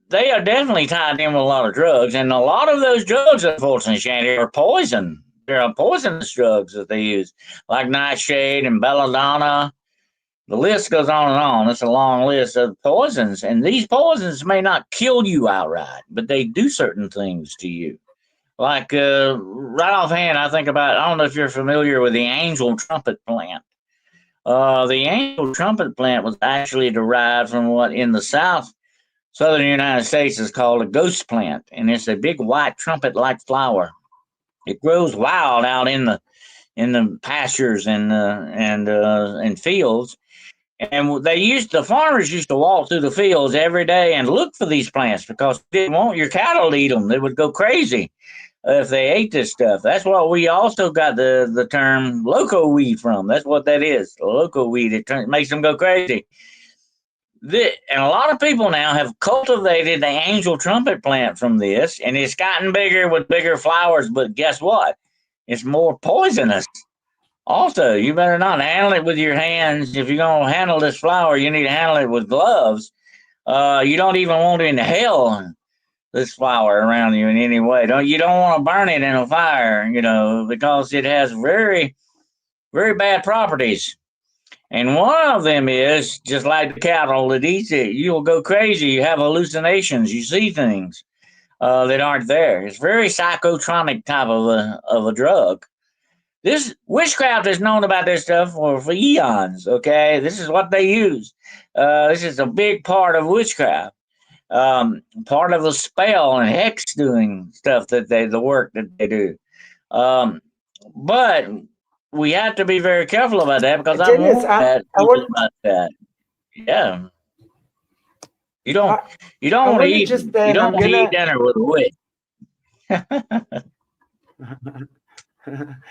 [SPEAKER 2] they are definitely tied in with a lot of drugs. And a lot of those drugs, unfortunately, Shanty, are poison. They're poisonous drugs that they use, like nightshade and belladonna. The list goes on and on. It's a long list of poisons. And these poisons may not kill you outright, but they do certain things to you. Like right offhand, I think about, I don't know if you're familiar with the angel trumpet plant. The angel trumpet plant was actually derived from what in the southern United States is called a ghost plant, and it's a big white trumpet-like flower. It grows wild out in the pastures and fields. And the farmers used to walk through the fields every day and look for these plants because they didn't want your cattle to eat them. They would go crazy if they ate this stuff. That's what we also got the term loco weed from. That's what that is, loco weed. It makes them go crazy. And a lot of people now have cultivated the angel trumpet plant from this, and it's gotten bigger with bigger flowers. But guess what? It's more poisonous. Also, you better not handle it with your hands. If you're going to handle this flower, you need to handle it with gloves. You don't even want to inhale this flower around you in any way. You don't want to burn it in a fire, because it has very, very bad properties. And one of them is just like the cattle that eats it. You'll go crazy. You have hallucinations. You see things that aren't there. It's very psychotronic type of a drug. This witchcraft is known about this stuff for eons. Okay, this is what they use. This is a big part of witchcraft. Part of the spell and hex doing stuff the work that they do. But we have to be very careful about that because
[SPEAKER 1] Dennis,
[SPEAKER 2] I want about that. Yeah, you don't want to eat. You don't want to eat dinner with a witch.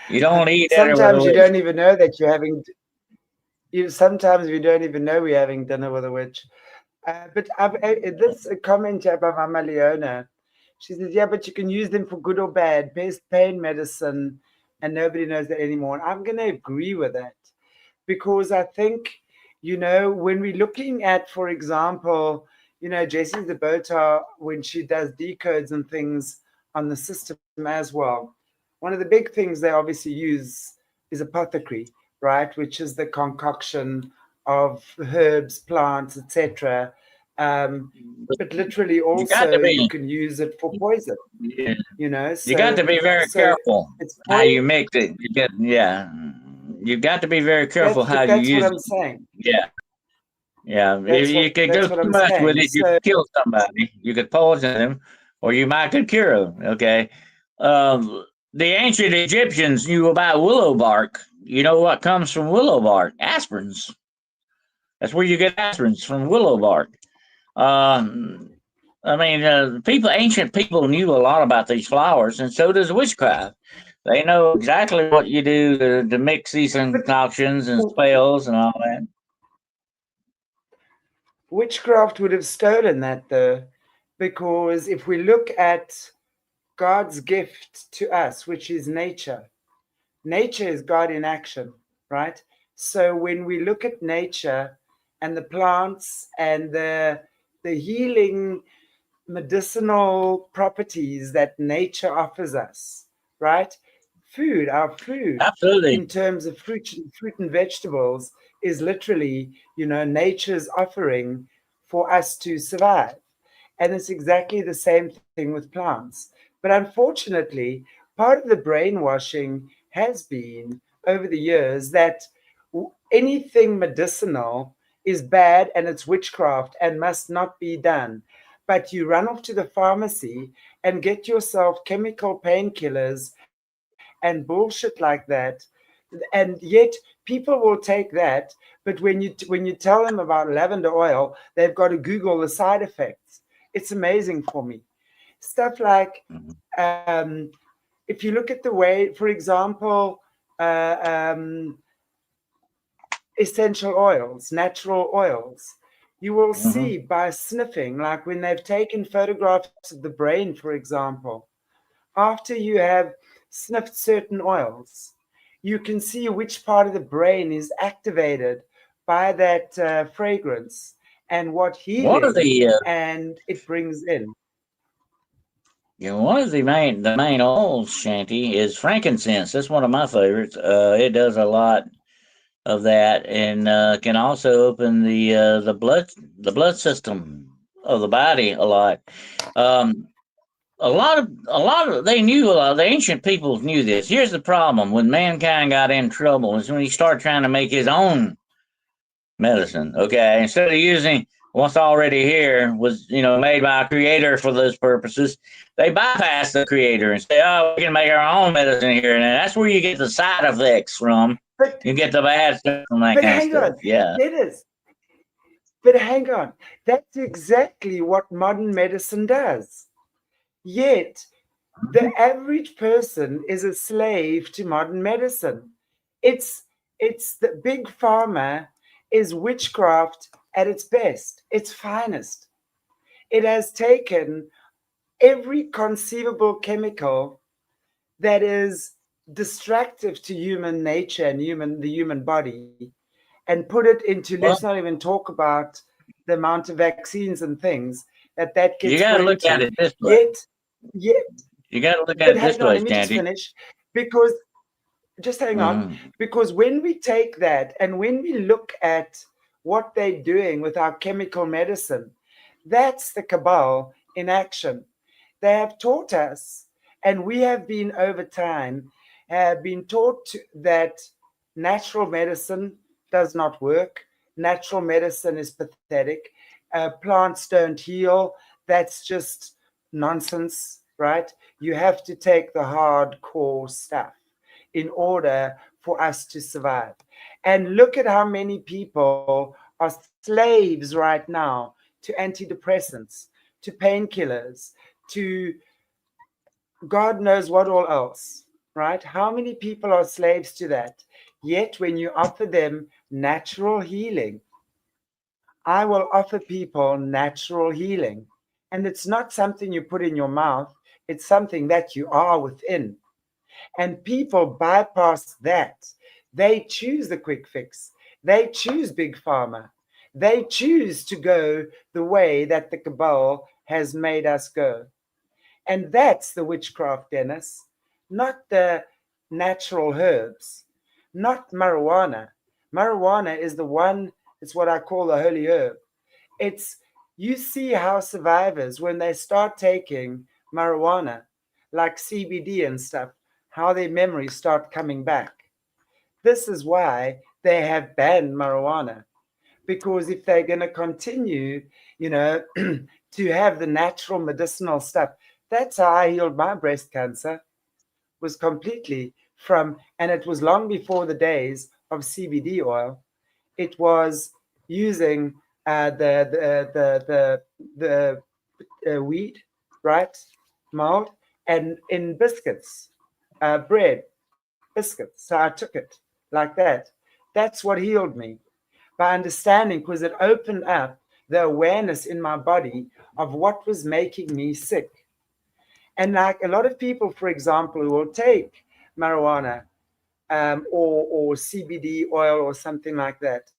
[SPEAKER 2] You don't want to eat dinner with a witch.
[SPEAKER 1] Sometimes you don't even know that you're having. Sometimes we don't even know we're having dinner with a witch. But this comment here by Mama Leona, she says, yeah, but you can use them for good or bad, best pain medicine, and nobody knows that anymore. And I'm going to agree with that because I think, when we're looking at, for example, Jessie the Botar, when she does decodes and things on the system as well, one of the big things they obviously use is apothecary, right, which is the concoction of herbs, plants, etc. But literally also you can use it for poison.
[SPEAKER 2] Yeah.
[SPEAKER 1] So,
[SPEAKER 2] you got to be very careful how you mix it. You got to be very careful how you use it.
[SPEAKER 1] That's what I'm saying.
[SPEAKER 2] Yeah. If you could go too much with it, you could kill somebody. You could poison them, or you might could cure them. Okay. The ancient Egyptians knew about willow bark. You know what comes from willow bark? Aspirins. That's where you get aspirins, from willow bark. Ancient people knew a lot about these flowers, and so does witchcraft. They know exactly what you do to mix these concoctions and spells and all that.
[SPEAKER 1] Witchcraft would have stolen that, though, because if we look at God's gift to us, which is nature, nature is God in action, right? So when we look at nature and the plants and the healing medicinal properties that nature offers us, right? Our food,
[SPEAKER 2] absolutely,
[SPEAKER 1] in terms of fruit and vegetables, is literally, nature's offering for us to survive. And it's exactly the same thing with plants. But unfortunately, part of the brainwashing has been over the years that anything medicinal is bad and it's witchcraft and must not be done. But you run off to the pharmacy and get yourself chemical painkillers and bullshit like that. And yet people will take that, but when you tell them about lavender oil, they've got to Google the side effects. It's amazing for me. Stuff like, if you look at the way, for example, essential oils, natural oils, you will see by sniffing, like when they've taken photographs of the brain, for example, after you have sniffed certain oils, you can see which part of the brain is activated by that fragrance and what healing and it brings in.
[SPEAKER 2] One of the main oils, Shanty, is frankincense. That's one of my favorites. It does a lot of that, and can also open the blood system of the body a lot. They knew a lot. The ancient peoples knew this. Here's the problem: when mankind got in trouble, is when he started trying to make his own medicine. Okay, instead of using what's already here, was made by a creator for those purposes, they bypass the creator and say, "Oh, we can make our own medicine here," and that's where you get the side effects from.
[SPEAKER 1] But
[SPEAKER 2] You get the bad stuff from that
[SPEAKER 1] but
[SPEAKER 2] kind of
[SPEAKER 1] hang
[SPEAKER 2] stuff.
[SPEAKER 1] on,
[SPEAKER 2] Yeah.
[SPEAKER 1] it is. But hang on, that's exactly what modern medicine does. Yet the average person is a slave to modern medicine. It's the big pharma is witchcraft at its best, its finest. It has taken every conceivable chemical that is destructive to human nature and the human body and put it into, let's
[SPEAKER 2] Well,
[SPEAKER 1] not even talk about the amount of vaccines and things that
[SPEAKER 2] you
[SPEAKER 1] gets
[SPEAKER 2] got
[SPEAKER 1] put
[SPEAKER 2] to look at
[SPEAKER 1] into.
[SPEAKER 2] it this way.
[SPEAKER 1] Yet
[SPEAKER 2] You got to look at
[SPEAKER 1] but
[SPEAKER 2] it this
[SPEAKER 1] hang on,
[SPEAKER 2] way,
[SPEAKER 1] let me just
[SPEAKER 2] Shanty.
[SPEAKER 1] finish because just hang on,
[SPEAKER 2] Mm.
[SPEAKER 1] because when we take that and when we look at what they're doing with our chemical medicine, that's the cabal in action. They have taught us, and we have been over time, have been taught that natural medicine does not work. Natural medicine is pathetic. Plants don't heal. That's just nonsense, right? You have to take the hardcore stuff in order for us to survive. And look at how many people are slaves right now to antidepressants, to painkillers, to God knows what all else, right? How many people are slaves to that? Yet, when you offer them natural healing, I will offer people natural healing. And it's not something you put in your mouth, it's something that you are within. And people bypass that. They choose the quick fix. They choose big pharma. They choose to go the way that the cabal has made us go. And that's the witchcraft, Dennis, not the natural herbs, not marijuana. Marijuana is the one, it's what I call the holy herb. It's, you see how survivors, when they start taking marijuana, like CBD and stuff, how their memories start coming back. This is why they have banned marijuana. Because if they're going to continue, you know, to have the natural medicinal stuff, that's how I healed my breast cancer, was completely from, and it was long before the days of CBD oil. It was using the wheat, right, mold, and in biscuits, bread, biscuits. So I took it like that. That's what healed me, by understanding, because it opened up the awareness in my body of what was making me sick. And like a lot of people, for example, who will take marijuana or CBD oil or something like that,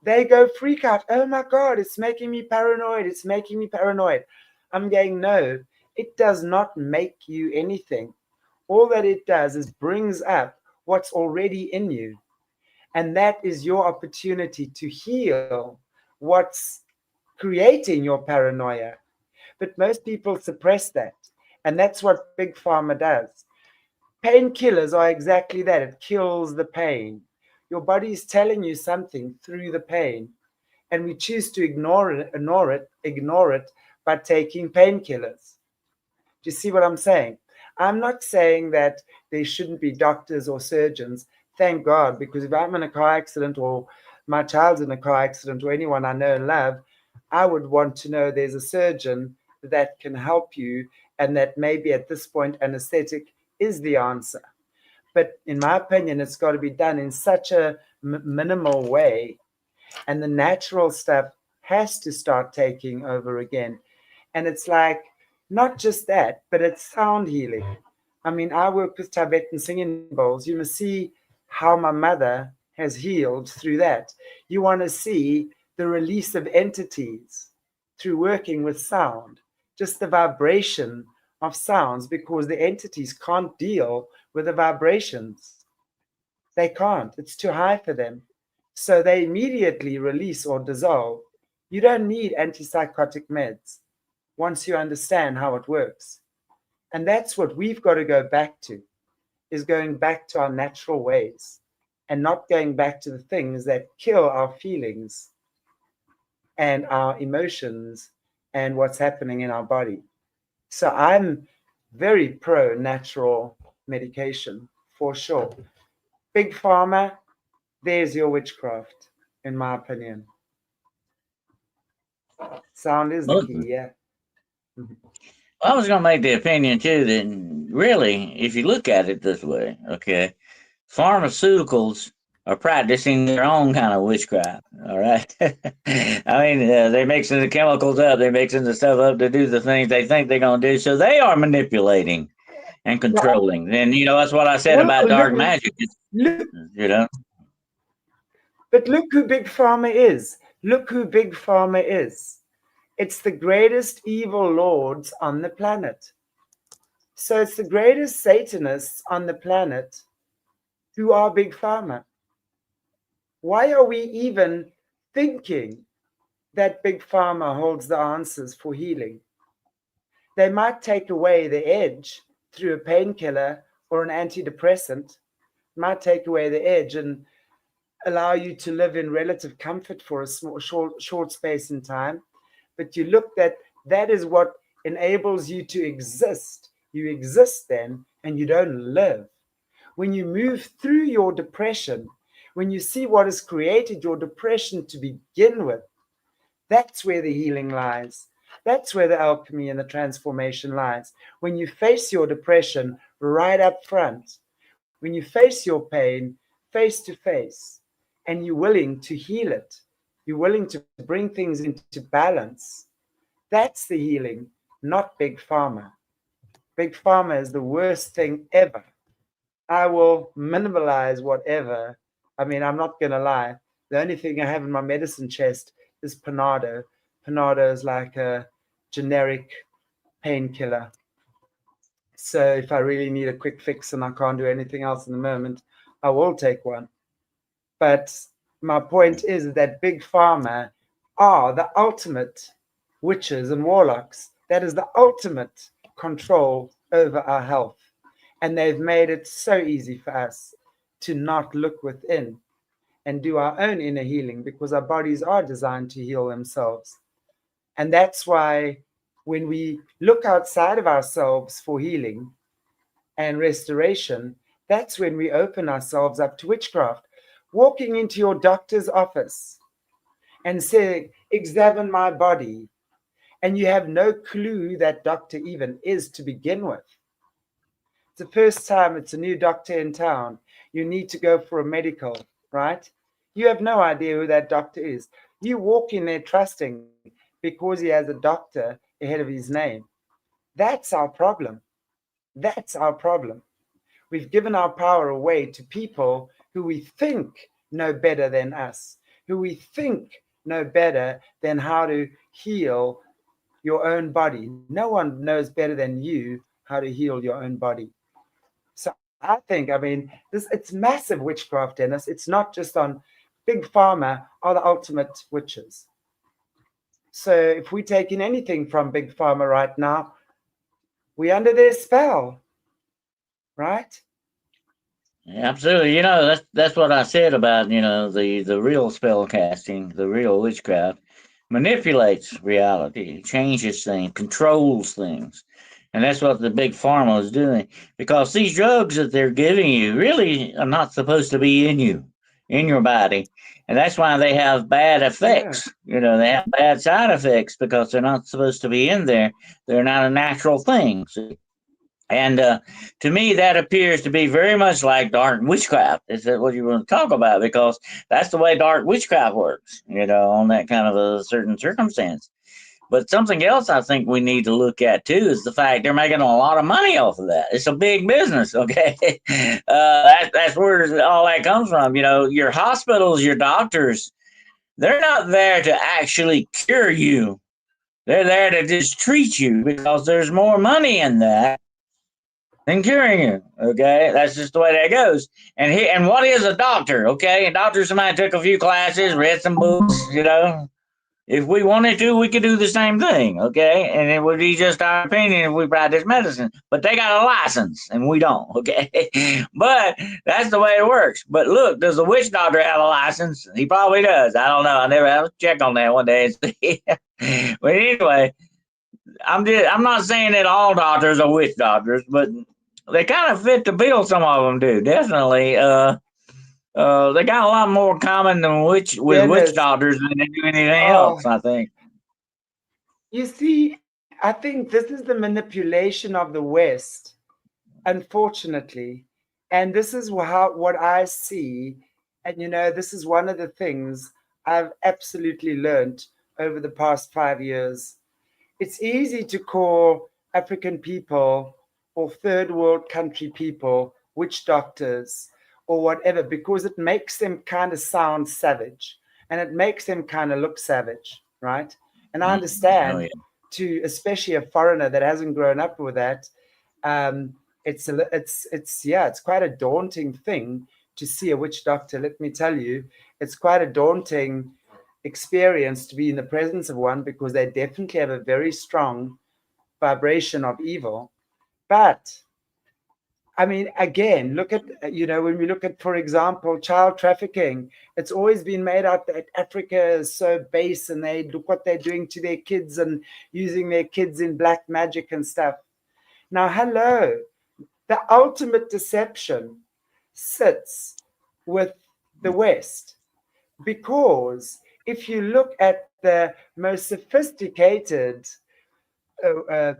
[SPEAKER 1] they go freak out. Oh my God, it's making me paranoid. It's making me paranoid. I'm going, no, it does not make you anything. All that it does is brings up what's already in you. And that is your opportunity to heal what's creating your paranoia. But most people suppress that. And that's what Big Pharma does. Painkillers are exactly that. It kills the pain. Your body is telling you something through the pain. And we choose to ignore it by taking painkillers. Do you see what I'm saying? I'm not saying that there shouldn't be doctors or surgeons. Thank God, because if I'm in a car accident or my child's in a car accident or anyone I know and love, I would want to know there's a surgeon that can help you and that maybe at this point anesthetic is the answer. But in my opinion, it's got to be done in such a minimal way, and the natural stuff has to start taking over again. And it's like not just that, but it's sound healing. I mean, I work with Tibetan singing bowls. You must see how my mother has healed through that. You want to see the release of entities through working with sound, just the vibration of sounds, because the entities can't deal with the vibrations. They can't, it's too high for them. So they immediately release or dissolve. You don't need antipsychotic meds once you understand how it works. And that's what we've got to go back to, is going back to our natural ways. and not going back to the things that kill our feelings and our emotions and what's happening in our body. So I'm very pro natural medication for sure. Big pharma, there's your witchcraft, in my opinion. Sound is the key, yeah.
[SPEAKER 2] I was going to make the opinion too that really, if you look at it this way, okay, pharmaceuticals are practicing their own kind of witchcraft. All right. I mean, they're mixing the chemicals up, they're mixing the stuff up to do the things they think they're going to do. So they are manipulating and controlling. And, that's what I said
[SPEAKER 1] Well,
[SPEAKER 2] about dark magic.
[SPEAKER 1] look,
[SPEAKER 2] You know,
[SPEAKER 1] but look who Big Pharma is. Look who Big Pharma is. It's the greatest evil lords on the planet. So it's the greatest Satanists on the planet who are Big Pharma. Why are we even thinking that Big Pharma holds the answers for healing? They might take away the edge through a painkiller or an antidepressant, might take away the edge and allow you to live in relative comfort for a short space in time. But you look that is what enables you to exist. You exist then and you don't live. When you move through your depression, when you see what has created your depression to begin with, that's where the healing lies. That's where the alchemy and the transformation lies. When you face your depression right up front, when you face your pain face to face, and you're willing to heal it, you're willing to bring things into balance, that's the healing, not Big Pharma. Big Pharma is the worst thing ever. I will minimalize whatever. I mean, I'm not going to lie. The only thing I have in my medicine chest is Panado. Panado is like a generic painkiller. So if I really need a quick fix and I can't do anything else in the moment, I will take one. But my point is that Big Pharma are the ultimate witches and warlocks. That is the ultimate control over our health. And they've made it so easy for us to not look within and do our own inner healing, because our bodies are designed to heal themselves. And that's why when we look outside of ourselves for healing and restoration, that's when we open ourselves up to witchcraft. Walking into your doctor's office and saying, examine my body, and you have no clue who that doctor even is to begin with. It's the first time it's a new doctor in town. You need to go for a medical, right? You have no idea who that doctor is. You walk in there trusting because he has a doctor ahead of his name. That's our problem. That's our problem. We've given our power away to people who we think know better than us, who we think know better than how to heal your own body. No one knows better than you how to heal your own body. So I think, it's massive witchcraft, Dennis. It's not just on Big Pharma are the ultimate witches. So if we take in anything from Big Pharma right now, we're under their spell, right?
[SPEAKER 2] absolutely. That's what I said about the real spell casting, the real witchcraft manipulates reality, changes things, controls things. And that's what the big pharma is doing, because these drugs that they're giving you really are not supposed to be in you, in your body. And that's why they have bad effects. They have bad side effects because they're not supposed to be in there. They're not a natural thing. And to me, that appears to be very much like dark witchcraft. Is that what you want to talk about? Because that's the way dark witchcraft works, on that kind of a certain circumstance. But something else I think we need to look at too is the fact they're making a lot of money off of that. It's a big business, okay? That's where all that comes from. Your hospitals, your doctors, they're not there to actually cure you. They're there to just treat you because there's more money in that than curing you. Okay, that's just the way that goes. And what is a doctor? Okay, a doctor is somebody took a few classes, read some books, if we wanted to, we could do the same thing, okay? And it would be just our opinion if we practice medicine. But they got a license and we don't, okay? But that's the way it works. But look, does the witch doctor have a license? He probably does. I don't know. I never have to check on that one day and see. But anyway, I'm not saying that all doctors are witch doctors, but they kind of fit the bill. Some of them do, definitely. They got a lot more common than with witch
[SPEAKER 1] Dennis,
[SPEAKER 2] doctors than they do anything
[SPEAKER 1] oh,
[SPEAKER 2] else, I think.
[SPEAKER 1] you see, I think this is the manipulation of the West, unfortunately. And this is how what I see. And this is one of the things I've absolutely learned over the past 5 years. It's easy to call African people or third world country people witch doctors or whatever because it makes them kind of sound savage and it makes them kind of look savage, right? And I
[SPEAKER 2] Oh
[SPEAKER 1] understand
[SPEAKER 2] yeah.
[SPEAKER 1] to especially a foreigner that hasn't grown up with that, um, it's quite a daunting thing to see a witch doctor. Let me tell you, it's quite a daunting experience to be in the presence of one because they definitely have a very strong vibration of evil. But I mean, again, look at, when we look at, for example, child trafficking, it's always been made out that Africa is so base and they look what they're doing to their kids and using their kids in black magic and stuff. Now, hello, the ultimate deception sits with the West because if you look at the most sophisticated uh, uh,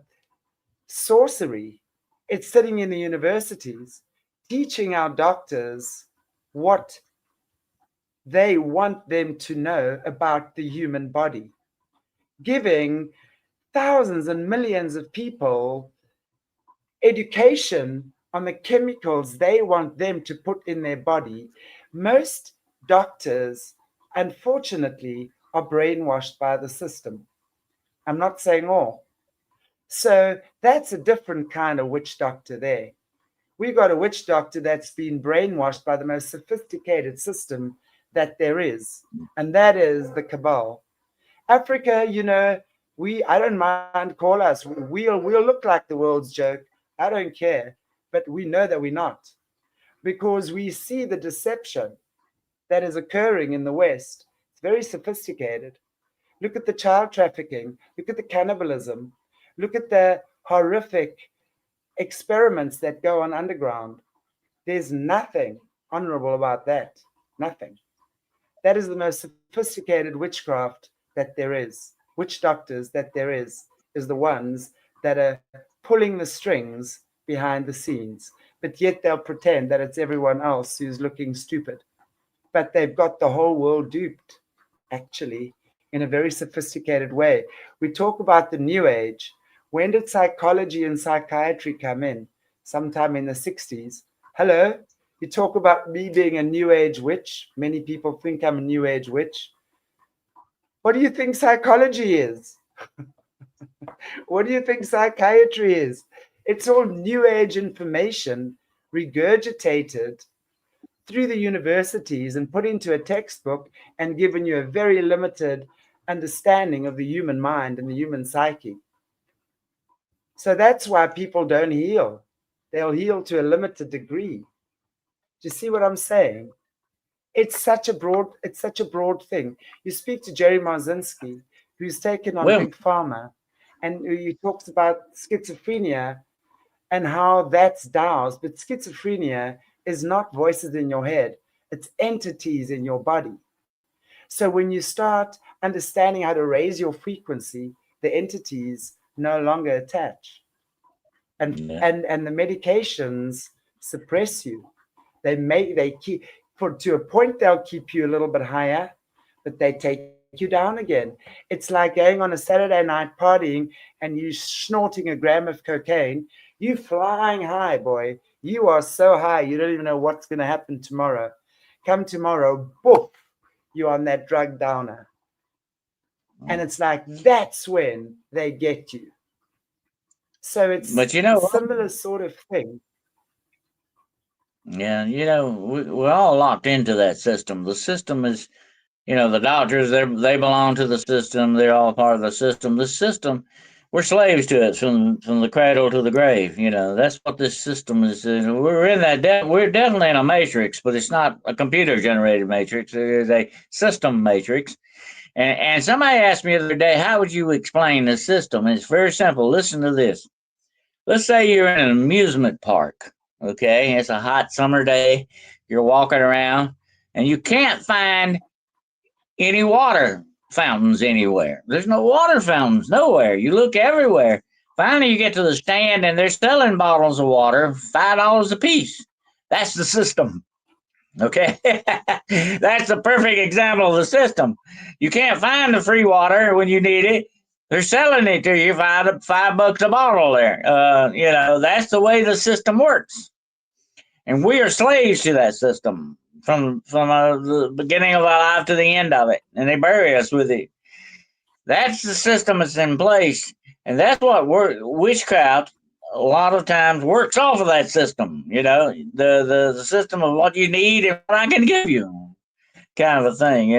[SPEAKER 1] sorcery, it's sitting in the universities, teaching our doctors what they want them to know about the human body, giving thousands and millions of people education on the chemicals they want them to put in their body. Most doctors, unfortunately, are brainwashed by the system. I'm not saying all. So that's a different kind of witch doctor there. We've got a witch doctor that's been brainwashed by the most sophisticated system that there is, and that is the cabal. Africa, I don't mind, call us. We'll look like the world's joke. I don't care. But we know that we're not because we see the deception that is occurring in the West. It's very sophisticated. Look at the child trafficking. Look at the cannibalism. Look at the horrific experiments that go on underground. There's nothing honorable about that. Nothing. That is the most sophisticated witchcraft that there is. Witch doctors that there is the ones that are pulling the strings behind the scenes. But yet they'll pretend that it's everyone else who's looking stupid. But they've got the whole world duped, actually, in a very sophisticated way. We talk about the New Age. When did psychology and psychiatry come in? Sometime in the 60s. Hello? You talk about me being a New Age witch. Many people think I'm a New Age witch. What do you think psychology is? What do you think psychiatry is? It's all New Age information regurgitated through the universities and put into a textbook and given you a very limited understanding of the human mind and the human psyche. So that's why people don't heal. They'll heal to a limited degree. Do you see what I'm saying? It's such a broad thing. You speak to Jerry Marzinski, who's taken on
[SPEAKER 2] Well,
[SPEAKER 1] Big Pharma, and he talks about schizophrenia and how that's DAOs, but schizophrenia is not voices in your head, it's entities in your body. So when you start understanding how to raise your frequency, the entities no longer attach. And
[SPEAKER 2] yeah.
[SPEAKER 1] and and the medications suppress you. They keep for to a point they'll keep you a little bit higher, but they take you down again. It's like going on a Saturday night partying and you snorting a gram of cocaine. You flying high, boy. You are so high you don't even know what's going to happen tomorrow. Come tomorrow, boof, you're on that drug downer. And it's like that's when they get you. So
[SPEAKER 2] But
[SPEAKER 1] it's
[SPEAKER 2] you
[SPEAKER 1] a
[SPEAKER 2] know,
[SPEAKER 1] similar sort of thing.
[SPEAKER 2] yeah, we're all locked into that system. The system is The doctors, they belong to the system. They're all part of the system. The system, we're slaves to it from the cradle to the grave. That's what this system is. We're in that. We're definitely in a matrix, but it's not a computer generated matrix. It is a system matrix. And somebody asked me the other day, how would you explain the system? And it's very simple. Listen to this. Let's say you're in an amusement park. Okay, it's a hot summer day. You're walking around, and you can't find any water fountains anywhere. There's no water fountains nowhere. You look everywhere. Finally, you get to the stand and they're selling bottles of water, $5 a piece. That's the system. Okay. That's the perfect example of the system. You can't find the free water when you need it. They're selling it to you $5 a bottle there. That's the way the system works. And we are slaves to that system from the beginning of our life to the end of it, and they bury us with it. That's the system that's in place, and that's what witchcraft a lot of times works off of that system. The system of what you need and what I can give you, kind of a thing.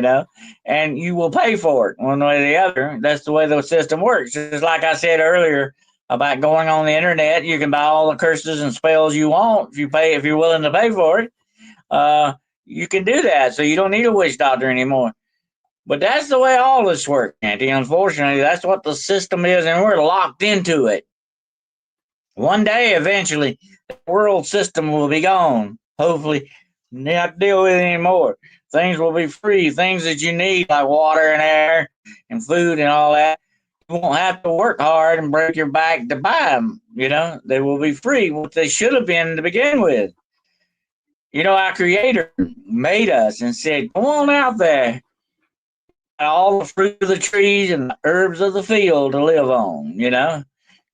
[SPEAKER 2] And you will pay for it one way or the other. That's the way the system works. Just like I said earlier about going on the internet, you can buy all the curses and spells you want if you're willing to pay for it. You can do that, so you don't need a witch doctor anymore. But that's the way all this works, Auntie. Unfortunately, that's what the system is, and we're locked into it. One day, eventually, the world system will be gone. Hopefully, you don't have to deal with it anymore. Things will be free. Things that you need, like water and air and food and all that, you won't have to work hard and break your back to buy them. They will be free, what they should have been to begin with. Our Creator made us and said, "Come on out there. All the fruit of the trees and the herbs of the field to live on."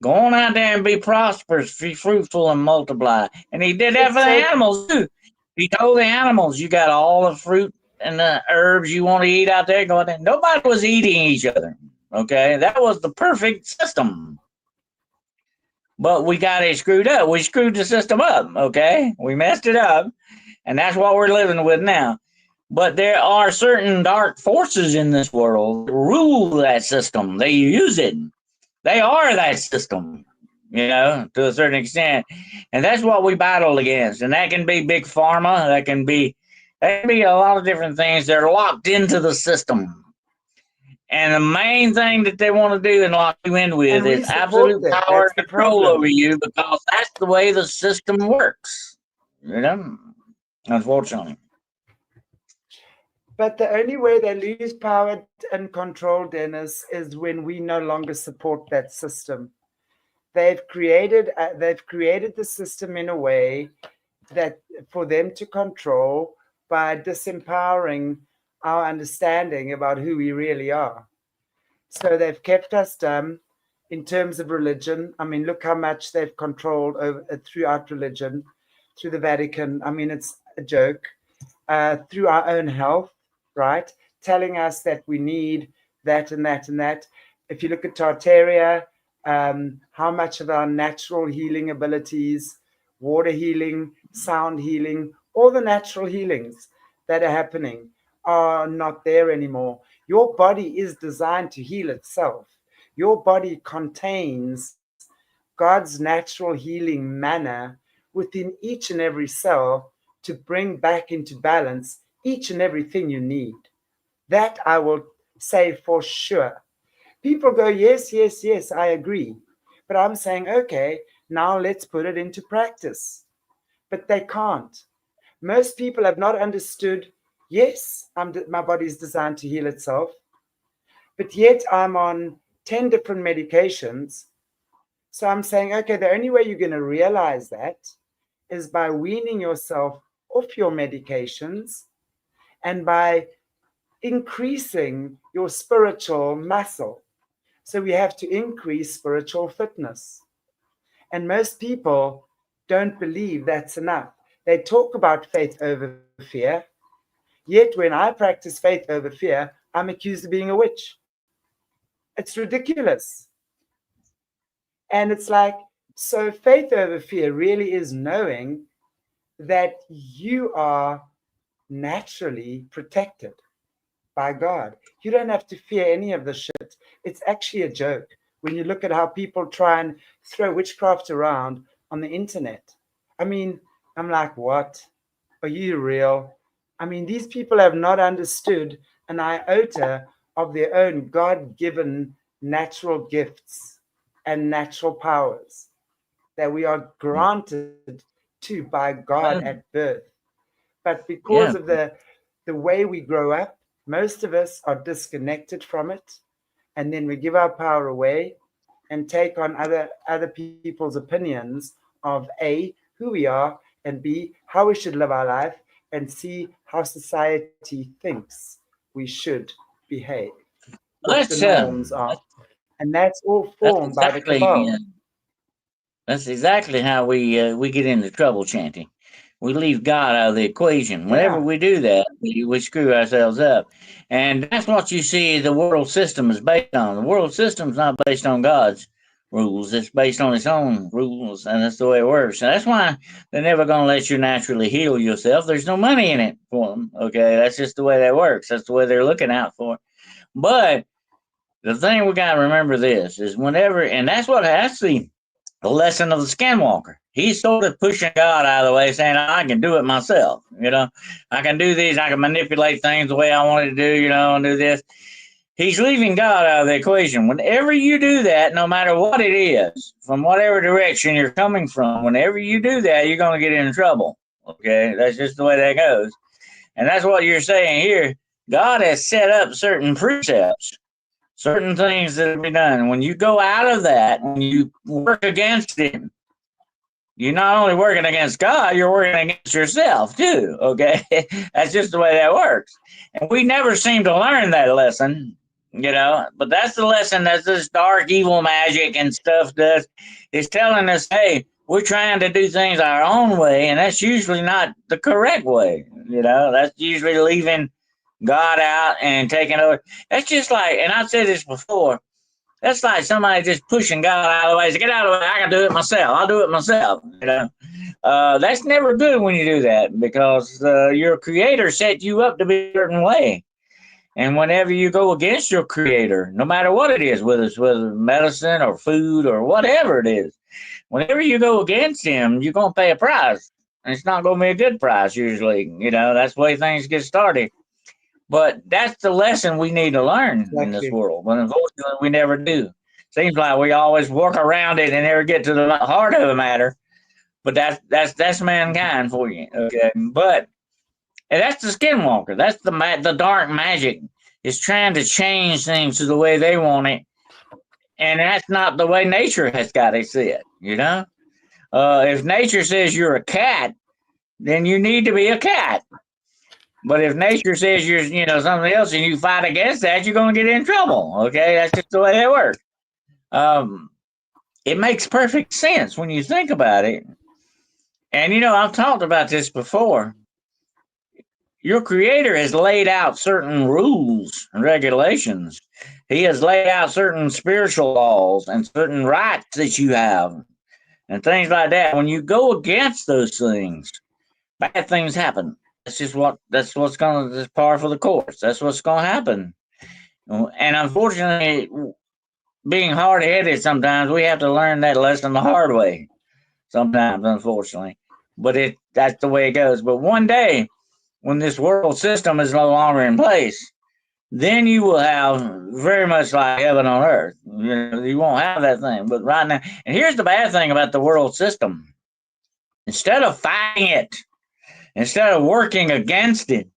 [SPEAKER 2] Go on out there and be prosperous, be fruitful, and multiply. And He did that for the animals too. He told the animals, "You got all the fruit and the herbs you want to eat out there. Go out there." Nobody was eating each other. Okay, that was the perfect system. But we got it screwed up. We screwed the system up. Okay, we messed it up. And that's what we're living with now. But there are certain dark forces in this world that rule that system. They use it. They are that system, to a certain extent. And that's what we battle against. And that can be big pharma. That can be a lot of different things. They're locked into the system. And the main thing that they want to do and lock you in with is absolute power and control over you, because that's the way the system works. Unfortunately.
[SPEAKER 1] But the only way they lose power and control, Dennis, is when we no longer support that system. They've created the system in a way that for them to control by disempowering our understanding about who we really are. So they've kept us dumb in terms of religion. I mean, look how much they've controlled throughout religion, through the Vatican. I mean, it's a joke. Through our own health, right? Telling us that we need that and that and that. If you look at Tartaria, how much of our natural healing abilities, water healing, sound healing, all the natural healings that are happening are not there anymore. Your body is designed to heal itself. Your body contains God's natural healing manner within each and every cell to bring back into balance each and everything you need. That I will say for sure. People go, yes, yes, yes, I agree. But I'm saying, okay, now let's put it into practice. But they can't. Most people have not understood, yes, my body is designed to heal itself, but yet I'm on 10 different medications. So I'm saying, okay, the only way you're going to realize that is by weaning yourself off your medications and by increasing your spiritual muscle. So we have to increase spiritual fitness. And most people don't believe that's enough. They talk about faith over fear. Yet when I practice faith over fear, I'm accused of being a witch. It's ridiculous. And it's like, so faith over fear really is knowing that you are naturally protected. by God. You don't have to fear any of the shit. It's actually a joke when you look at how people try and throw witchcraft around on the internet. I mean, I'm like, what? Are you real? I mean, these people have not understood an iota of their own God given natural gifts and natural powers that we are granted to by God
[SPEAKER 2] Well,
[SPEAKER 1] at birth. But because
[SPEAKER 2] yeah.
[SPEAKER 1] of the way we grow up, most of us are disconnected from it, and then we give our power away and take on other people's opinions of A, who we are, and B, how we should live our life, and C, how society thinks we should behave, what the
[SPEAKER 2] Let's
[SPEAKER 1] norms are. And that's all
[SPEAKER 2] that's
[SPEAKER 1] formed by the
[SPEAKER 2] exactly
[SPEAKER 1] cabal.
[SPEAKER 2] that's exactly how we get into trouble, Chanty. We leave God out of the equation. Whenever
[SPEAKER 1] Yeah,
[SPEAKER 2] we do that, we screw ourselves up, and that's what you see. The world system is based on. The world system is not based on God's rules. It's based on its own rules, and that's the way it works. And that's why they're never going to let you naturally heal yourself. There's no money in it for them. Okay, that's just the way that works. That's the way they're looking out for. But the thing we got to remember this is whenever, and that's what has the lesson of the Skinwalker. He's sort of pushing God out of the way, saying, I can do it myself. I can do these, I can manipulate things the way I want to do, and do this. He's leaving God out of the equation. Whenever you do that, no matter what it is, from whatever direction you're coming from, whenever you do that, you're going to get in trouble. Okay? That's just the way that goes. And that's what you're saying here. God has set up certain precepts, certain things that have been done. When you go out of that, when you work against Him, you're not only working against God, you're working against yourself too. Okay, that's just the way that works. And we never seem to learn that lesson, But that's the lesson that this dark evil magic and stuff does. Is telling us, hey, we're trying to do things our own way, and that's usually not the correct way. That's usually leaving God out and taking over. That's just like, and I've said this before. That's like somebody just pushing God out of the way. Say, get out of the way. I can do it myself. I'll do it myself. That's never good when you do that because your creator set you up to be a certain way. And whenever you go against your creator, no matter what it is, whether it's medicine or food or whatever it is, whenever you go against him, you're going to pay a price. And it's not going to be a good price usually. That's the way things get started. But that's the lesson we need to learn in this
[SPEAKER 1] exactly.
[SPEAKER 2] world. But unfortunately, we never do. Seems like we always work around it and never get to the heart of the matter. But that's mankind for you. Okay, but and that's the Skinwalker. That's the dark magic is trying to change things to the way they want it, and that's not the way nature has got it set. If nature says you're a cat, then you need to be a cat. But if nature says you're, something else and you fight against that, you're going to get in trouble. Okay, that's just the way it works. Um, it makes perfect sense when you think about it. And I've talked about this before. Your creator has laid out certain rules and regulations. He has laid out certain spiritual laws and certain rights that you have and things like that. When you go against those things, bad things happen. That's what's going to, that's par for the course. That's what's going to happen. And unfortunately, being hard headed, sometimes we have to learn that lesson the hard way. Sometimes, unfortunately, but that's the way it goes. But one day, when this world system is no longer in place, then you will have very much like heaven on earth. You won't have that thing. But right now, and here's the bad thing about the world system: instead of fighting it, instead of working against it,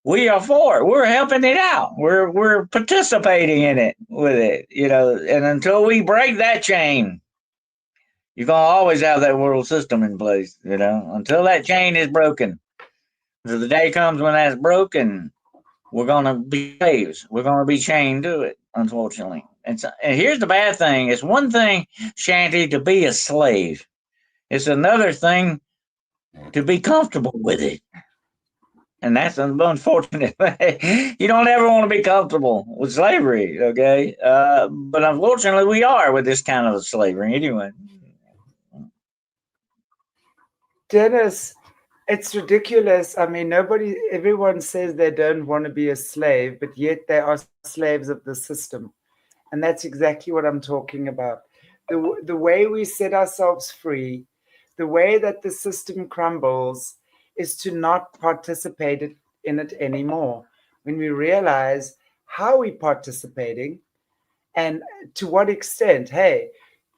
[SPEAKER 2] we are for it. We're helping it out. We're participating in it with it, And until we break that chain, you're gonna always have that world system in place, Until that chain is broken. So the day comes when that's broken, we're gonna be slaves. We're gonna be chained to it, unfortunately. And here's the bad thing: it's one thing, Shanty, to be a slave. It's another thing to be comfortable with it. And that's unfortunate. You don't ever want to be comfortable with slavery, okay? But unfortunately, we are with this kind of slavery anyway.
[SPEAKER 1] Dennis, It's ridiculous. I mean, everyone says they don't want to be a slave, but yet they are slaves of the system. And that's exactly what I'm talking about. The way we set ourselves free, the way that the system crumbles, is to not participate in it anymore. When we realize how we're participating and to what extent, hey,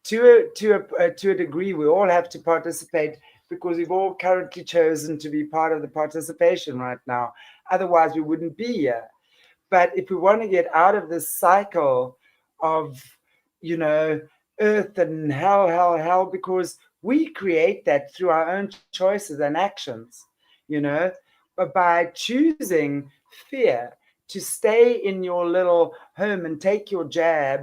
[SPEAKER 1] to a degree, we all have to participate because we've all currently chosen to be part of the participation right now. Otherwise, we wouldn't be here. But if we want to get out of this cycle of, you know, earth and hell, hell, hell, because we create that through our own choices and actions, you know, but by choosing fear to stay in your little home and take your jab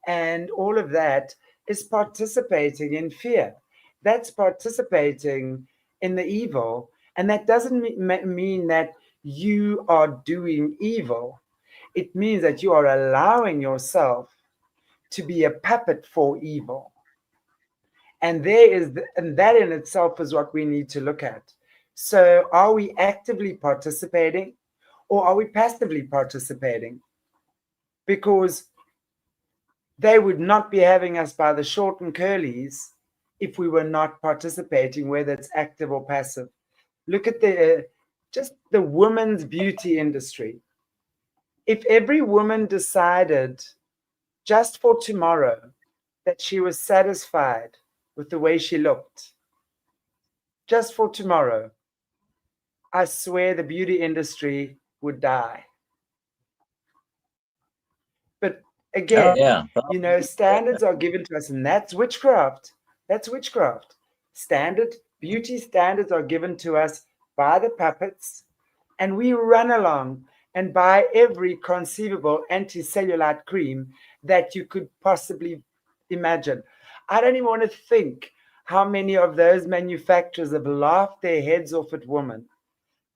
[SPEAKER 1] and all of that is participating in fear. That's participating in the evil. And that doesn't mean that you are doing evil. It means that you are allowing yourself to be a puppet for evil. And that in itself is what we need to look at. So are we actively participating or are we passively participating? Because they would not be having us by the short and curlies if we were not participating, whether it's active or passive. Look at just the women's beauty industry. If every woman decided just for tomorrow that she was satisfied with the way she looked, just for tomorrow, I swear the beauty industry would die. But
[SPEAKER 2] Oh
[SPEAKER 1] again,
[SPEAKER 2] yeah.
[SPEAKER 1] standards are given to us, and that's witchcraft. That's witchcraft. Beauty standards are given to us by the puppets, and we run along and buy every conceivable anti-cellulite cream that you could possibly imagine. I don't even want to think how many of those manufacturers have laughed their heads off at women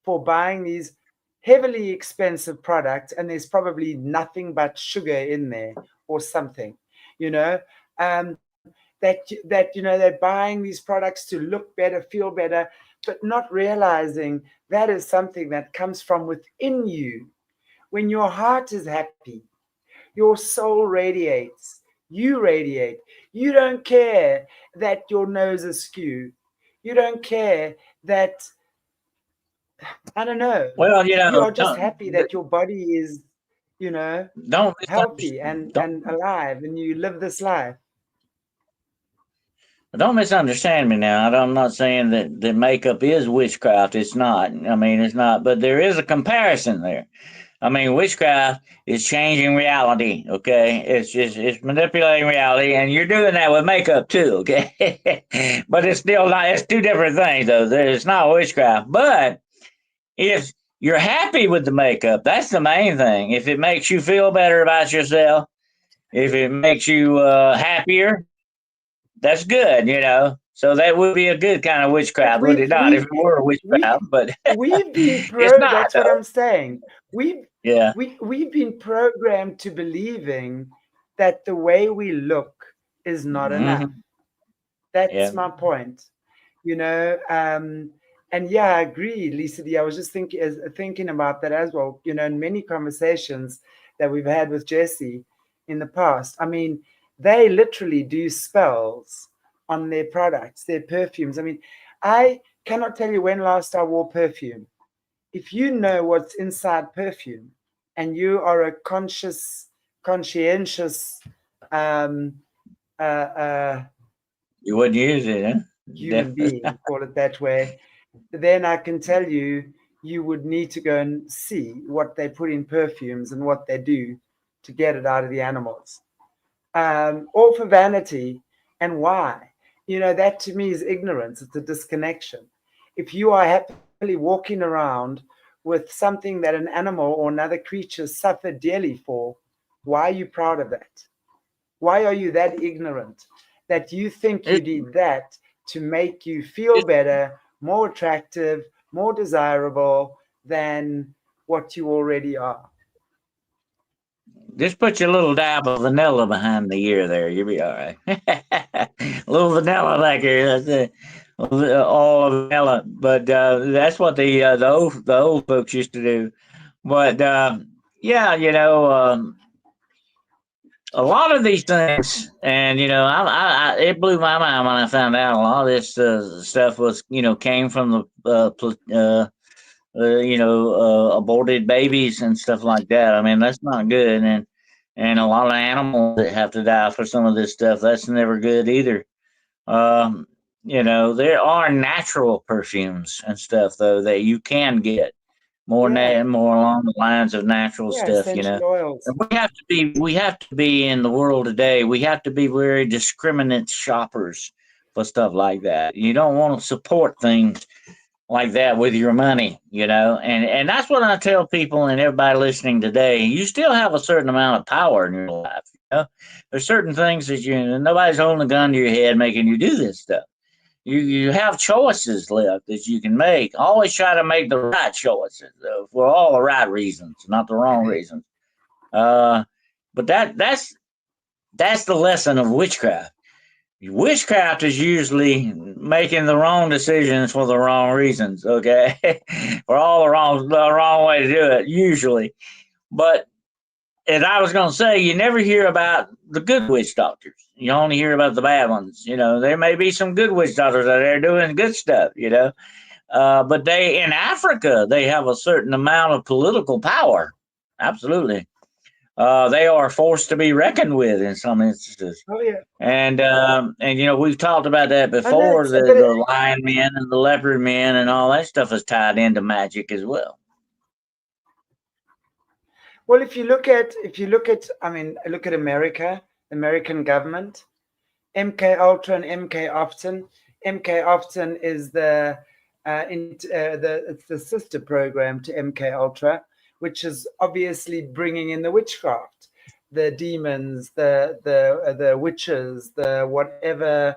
[SPEAKER 1] for buying these heavily expensive products, and there's probably nothing but sugar in there or something, you know. They're buying these products to look better, feel better, but not realizing that is something that comes from within you. When your heart is happy, your soul radiates. You radiate. You don't care that your nose is skewed. You don't care that, I don't know.
[SPEAKER 2] Well,
[SPEAKER 1] You are just happy that your body is,
[SPEAKER 2] don't
[SPEAKER 1] healthy
[SPEAKER 2] don't
[SPEAKER 1] and alive and you live this life.
[SPEAKER 2] don't misunderstand me now. I'm not saying that makeup is witchcraft. It's not. I mean, it's not. But there is a comparison there. I mean, witchcraft is changing reality. Okay, it's manipulating reality, and you're doing that with makeup too. Okay, but it's still not. It's two different things, though. It's not witchcraft. But if you're happy with the makeup, that's the main thing. If it makes you feel better about yourself, if it makes you happier, that's good. So that would be a good kind of
[SPEAKER 1] But
[SPEAKER 2] witchcraft, would it not? If it were a witchcraft,
[SPEAKER 1] we
[SPEAKER 2] but
[SPEAKER 1] we've been
[SPEAKER 2] it's not
[SPEAKER 1] that's what
[SPEAKER 2] though.
[SPEAKER 1] I'm saying. We've
[SPEAKER 2] Yeah.
[SPEAKER 1] we've been programmed to believing that the way we look is not enough.
[SPEAKER 2] Hmm.
[SPEAKER 1] That's
[SPEAKER 2] Yeah.
[SPEAKER 1] my point. You know, and yeah, I agree, Lisa D. I was just thinking about that as well. In many conversations that we've had with Jesse in the past. I mean, they literally do spells on their products, their perfumes. I mean, I cannot tell you when last I wore perfume. If you know what's inside perfume, and you are a conscientious um, uh,
[SPEAKER 2] You wouldn't use it, huh?
[SPEAKER 1] human
[SPEAKER 2] Definitely.
[SPEAKER 1] being, call it that way, then I can tell you, you would need to go and see what they put in perfumes and what they do to get it out of the animals. All for vanity. And why? That to me is ignorance. It's a disconnection. If you are happily walking around with something that an animal or another creature suffered dearly for, why are you proud of that? Why are you that ignorant that you think you
[SPEAKER 2] It,
[SPEAKER 1] did that to make you feel
[SPEAKER 2] it
[SPEAKER 1] better, more attractive, more desirable than what you already are?
[SPEAKER 2] just put your little dab of vanilla behind the ear there. You'll be all right. A little vanilla like here. That's it. all of vanilla. But that's what the old folks used to do. But yeah, a lot of these things, and it blew my mind when I found out a lot of this stuff was came from the aborted babies and stuff like that. I mean, that's not good, and a lot of animals that have to die for some of this stuff. That's never good either. Um, there are natural perfumes and stuff though that you can get
[SPEAKER 1] Yeah,
[SPEAKER 2] more along the lines of natural
[SPEAKER 1] yeah,
[SPEAKER 2] stuff.
[SPEAKER 1] essential oils.
[SPEAKER 2] And we have to be in the world today. We have to be very discriminate shoppers for stuff like that. You don't want to support things like that with your money, and that's what I tell people and everybody listening today. You still have a certain amount of power in your life. There's certain things that nobody's holding a gun to your head making you do this stuff. You have choices left that you can make. Always try to make the right choices for all the right reasons, not the wrong reasons. But that's the lesson of witchcraft. Witchcraft is usually making the wrong decisions for the wrong reasons, okay? For all the wrong way to do it, usually. But as I was going to say, you never hear about the good witch doctors. You only hear about the bad ones. There may be some good witch doctors out there doing good stuff, but in Africa, they have a certain amount of political power. Absolutely. They are forced to be reckoned with in some instances.
[SPEAKER 1] Oh yeah,
[SPEAKER 2] And we've talked about that
[SPEAKER 1] I know
[SPEAKER 2] before.
[SPEAKER 1] it's,
[SPEAKER 2] The lion men and the leopard men and all that stuff is tied into magic as well.
[SPEAKER 1] well, I mean, look at America, American government, MK Ultra and MK Often. MK Often is it's the sister program to MK Ultra, which is obviously bringing in the witchcraft, the demons, the witches, the whatever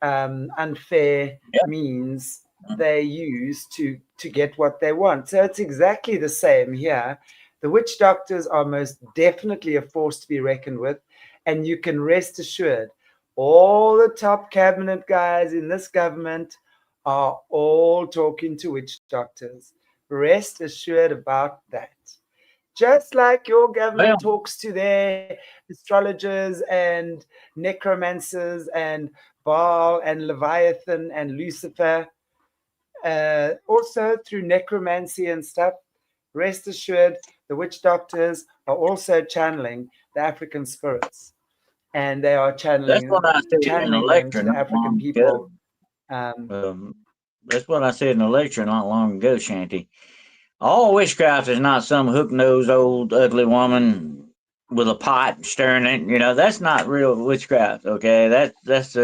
[SPEAKER 1] unfair
[SPEAKER 2] Yep.
[SPEAKER 1] means they use to get what they want. So it's exactly the same here. The witch doctors are most definitely a force to be reckoned with, and you can rest assured all the top cabinet guys in this government are all talking to witch doctors. Rest assured about that. Just like your
[SPEAKER 2] Well,
[SPEAKER 1] government talks to their astrologers and necromancers and Baal and Leviathan and Lucifer, also through necromancy and stuff, rest assured the witch doctors are also channeling the African spirits, and they are
[SPEAKER 2] that's what I said in a
[SPEAKER 1] channeling them
[SPEAKER 2] lecture
[SPEAKER 1] to the
[SPEAKER 2] not
[SPEAKER 1] African
[SPEAKER 2] long ago.
[SPEAKER 1] people. Um,
[SPEAKER 2] That's what I said in a lecture not long ago, Shanty. All witchcraft is not some hook-nosed old ugly woman with a pot stirring it. That's not real witchcraft. Okay, that's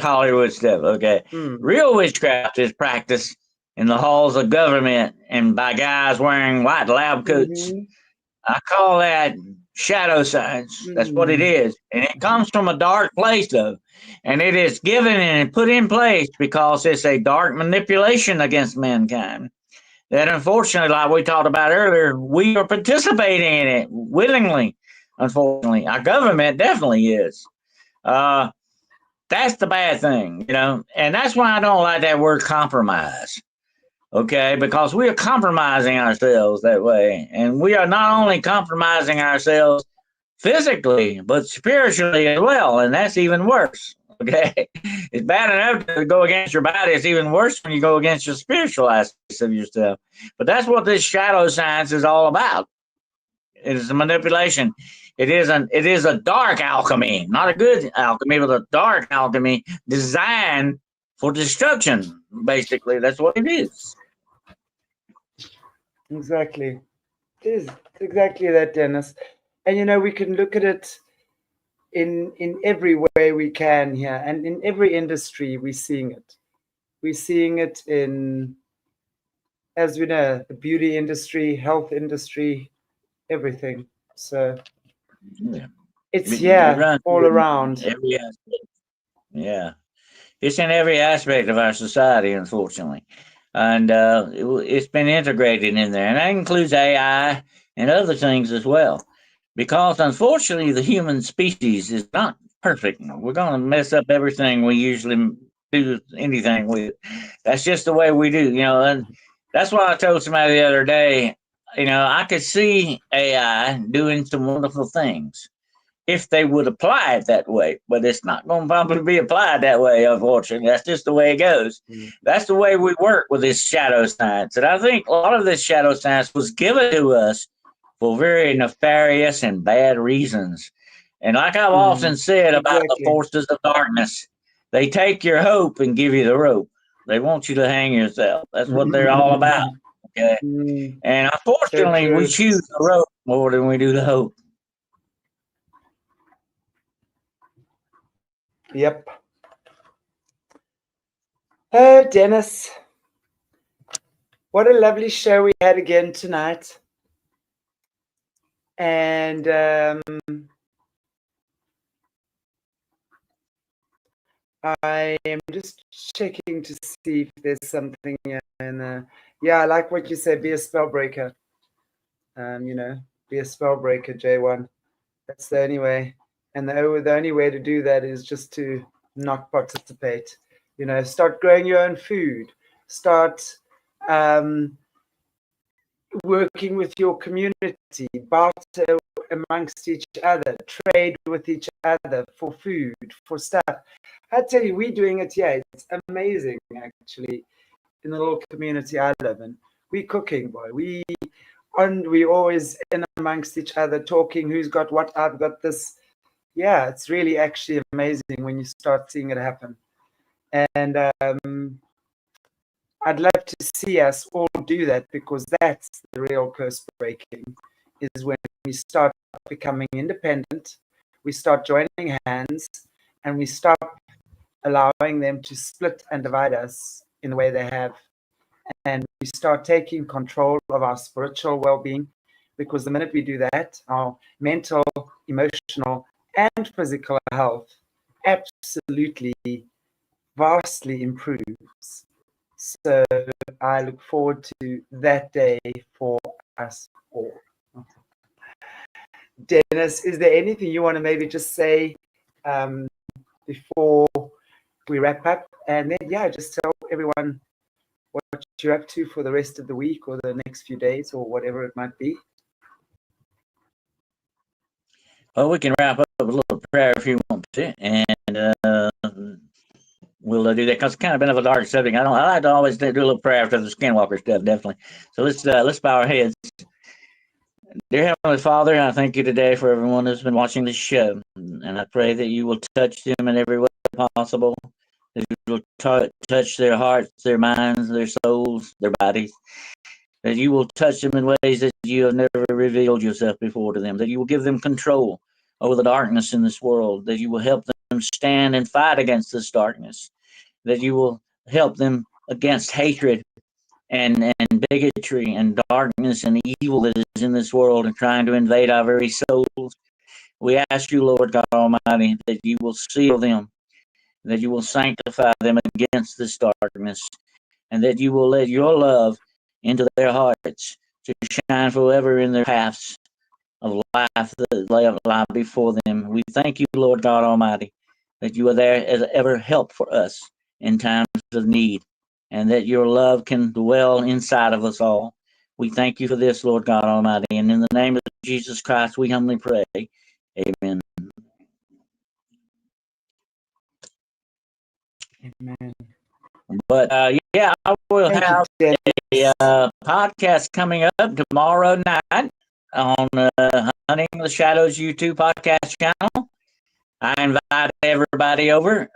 [SPEAKER 2] Hollywood stuff. Okay,
[SPEAKER 1] mm,
[SPEAKER 2] real witchcraft is practiced in the halls of government and by guys wearing white lab coats.
[SPEAKER 1] mm-hmm,
[SPEAKER 2] I call that shadow science. That's what it
[SPEAKER 1] mm,
[SPEAKER 2] is. And it comes from a dark place, though. And it is given and put in place because it's a dark manipulation against mankind. That unfortunately, like we talked about earlier, we are participating in it willingly. Unfortunately, our government definitely is. Uh, that's the bad thing, and that's why I don't like that word compromise. Okay, because we are compromising ourselves that way, and we are not only compromising ourselves physically but spiritually as well, and that's even worse. Okay, it's bad enough to go against your body. It's even worse when you go against your spiritual aspects of yourself. But that's what this shadow science is all about. It is a manipulation. It is a dark alchemy, not a good alchemy, but a dark alchemy designed for destruction. Basically, that's what it is.
[SPEAKER 1] exactly. It is exactly that, Dennis. And we can look at it in every way we can here, and in every industry we're seeing it. We're seeing it in, as we know, the beauty industry, health industry, everything. So
[SPEAKER 2] Yeah.
[SPEAKER 1] it's
[SPEAKER 2] It
[SPEAKER 1] here
[SPEAKER 2] runs
[SPEAKER 1] all around.
[SPEAKER 2] every aspect. Yeah, it's in every aspect of our society, unfortunately, and it's been integrated in there, and that includes AI and other things as well. Because unfortunately, the human species is not perfect. We're going to mess up everything we usually do anything with. That's just the way we do, and that's what I told somebody the other day. I could see AI doing some wonderful things if they would apply it that way, but it's not going to probably be applied that way, unfortunately. That's just the way it goes. That's the way we work with this shadow science. And I think a lot of this shadow science was given to us for very nefarious and bad reasons. And like I've often said about the forces of darkness, they take your hope and give you the rope. They want you to hang yourself. That's what they're all about. Okay. And unfortunately, we choose the rope more than we do the hope.
[SPEAKER 1] Yep. Oh, Dennis, what a lovely show we had again tonight. And I am just checking to see if there's something in yeah, I like what you said, be a spell breaker. Be a spell breaker, J1. That's the only way. And the only way to do that is just to not participate. Start growing your own food. Start working with your community. Barter amongst each other. Trade with each other for food, for stuff. I tell you, we're doing it here. It's amazing, actually, in the little community I live in. We're cooking, boy. We always in amongst each other, talking who's got what. I've got this. Yeah, it's really actually amazing when you start seeing it happen. And I'd love to see us all do that, because that's the real curse breaking, is when we start becoming independent, we start joining hands, and we stop allowing them to split and divide us in the way they have. And we start taking control of our spiritual well-being, because the minute we do that, our mental, emotional, and physical health absolutely vastly improves. So I look forward to that day for us all. Dennis, is there anything you want to maybe just say before we wrap up? And then, yeah, just tell everyone what you're up to for the rest of the week or the next few days or whatever it might be.
[SPEAKER 2] Well, we can wrap up with a little prayer if you want to, and we'll do that, because it's kind of been of a dark subject. I like to always do a little prayer after the Skinwalker stuff, definitely. So let's bow our heads. Dear Heavenly Father, I thank you today for everyone who's been watching this show, and I pray that you will touch them in every way possible. That you will touch their hearts, their minds, their souls, their bodies. That you will touch them in ways that you have never revealed yourself before to them. That you will give them control over the darkness in this world. That you will help them stand and fight against this darkness. That you will help them against hatred and bigotry and darkness and evil that is in this world and trying to invade our very souls. We ask you, Lord God Almighty, that you will seal them, that you will sanctify them against this darkness, and that you will let your love into their hearts to shine forever in their paths of life that lie before them. We thank you, Lord God Almighty, that you are there as ever help for us in times of need, and that your love can dwell inside of us all. We thank you for this, Lord God Almighty, and in the name of Jesus Christ, we humbly pray. Amen.
[SPEAKER 1] Amen.
[SPEAKER 2] But yeah, I will have a podcast coming up tomorrow night on Hunting the Shadows YouTube podcast channel. I invite everybody over.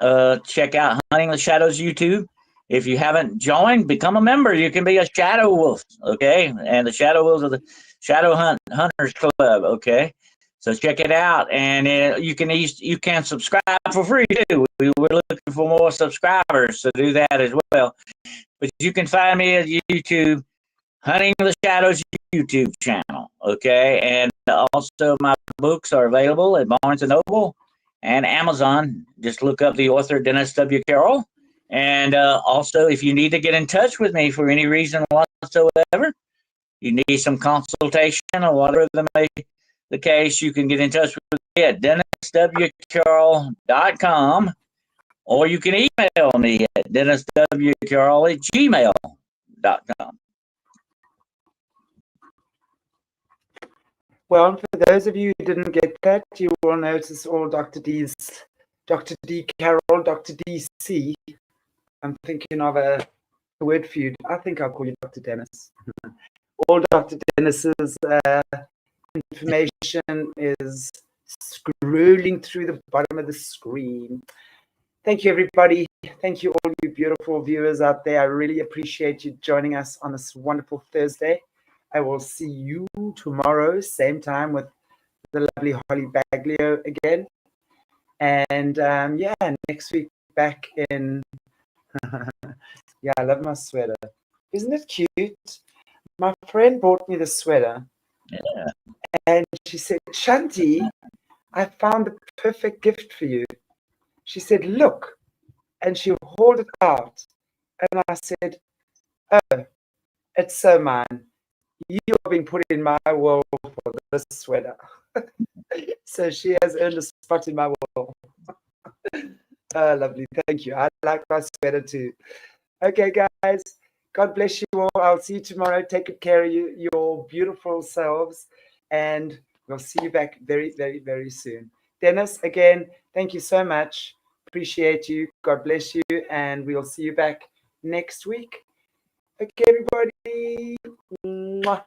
[SPEAKER 2] Check out Hunting the Shadows YouTube. If you haven't joined, become a member. You can be a Shadow Wolf, okay? And the Shadow Wolves are the Shadow Hunters Club, okay? So check it out, and you can subscribe for free too. We're looking for more subscribers, so do that as well. But you can find me at YouTube, Hunting the Shadows YouTube channel, okay? And also my books are available at Barnes & Noble and Amazon. Just look up the author Dennis W. Carroll. And also, if you need to get in touch with me for any reason whatsoever, you need some consultation or whatever the case, you can get in touch with me at DennisWCarroll.com, or you can email me at denniswcarroll@gmail.com.
[SPEAKER 1] Well, for those of you who didn't get that, you will notice all Dr. D Carroll, Dr. DC. I'm thinking of a word feud. I think I'll call you Dr. Dennis. All Dr. Dennis's information is scrolling through the bottom of the screen. Thank you, everybody. Thank you, all you beautiful viewers out there. I really appreciate you joining us on this wonderful Thursday. I will see you tomorrow, same time, with the lovely Holly Baglio again. And yeah, next week back in. Yeah, I love my sweater. Isn't it cute? My friend bought me the sweater.
[SPEAKER 2] Yeah.
[SPEAKER 1] And she said, Shanti, I found the perfect gift for you. She said, look. And she hauled it out. And I said, oh, it's so mine. You are being put in my world for this sweater. So she has earned a spot in my world. Oh, lovely. Thank you. I like my sweater too. Okay, guys. God bless you all. I'll see you tomorrow. Take good care of your beautiful selves. And we'll see you back very, very, very soon. Dennis, again, thank you so much. Appreciate you. God bless you. And we'll see you back next week. Okay, everybody. Mwah.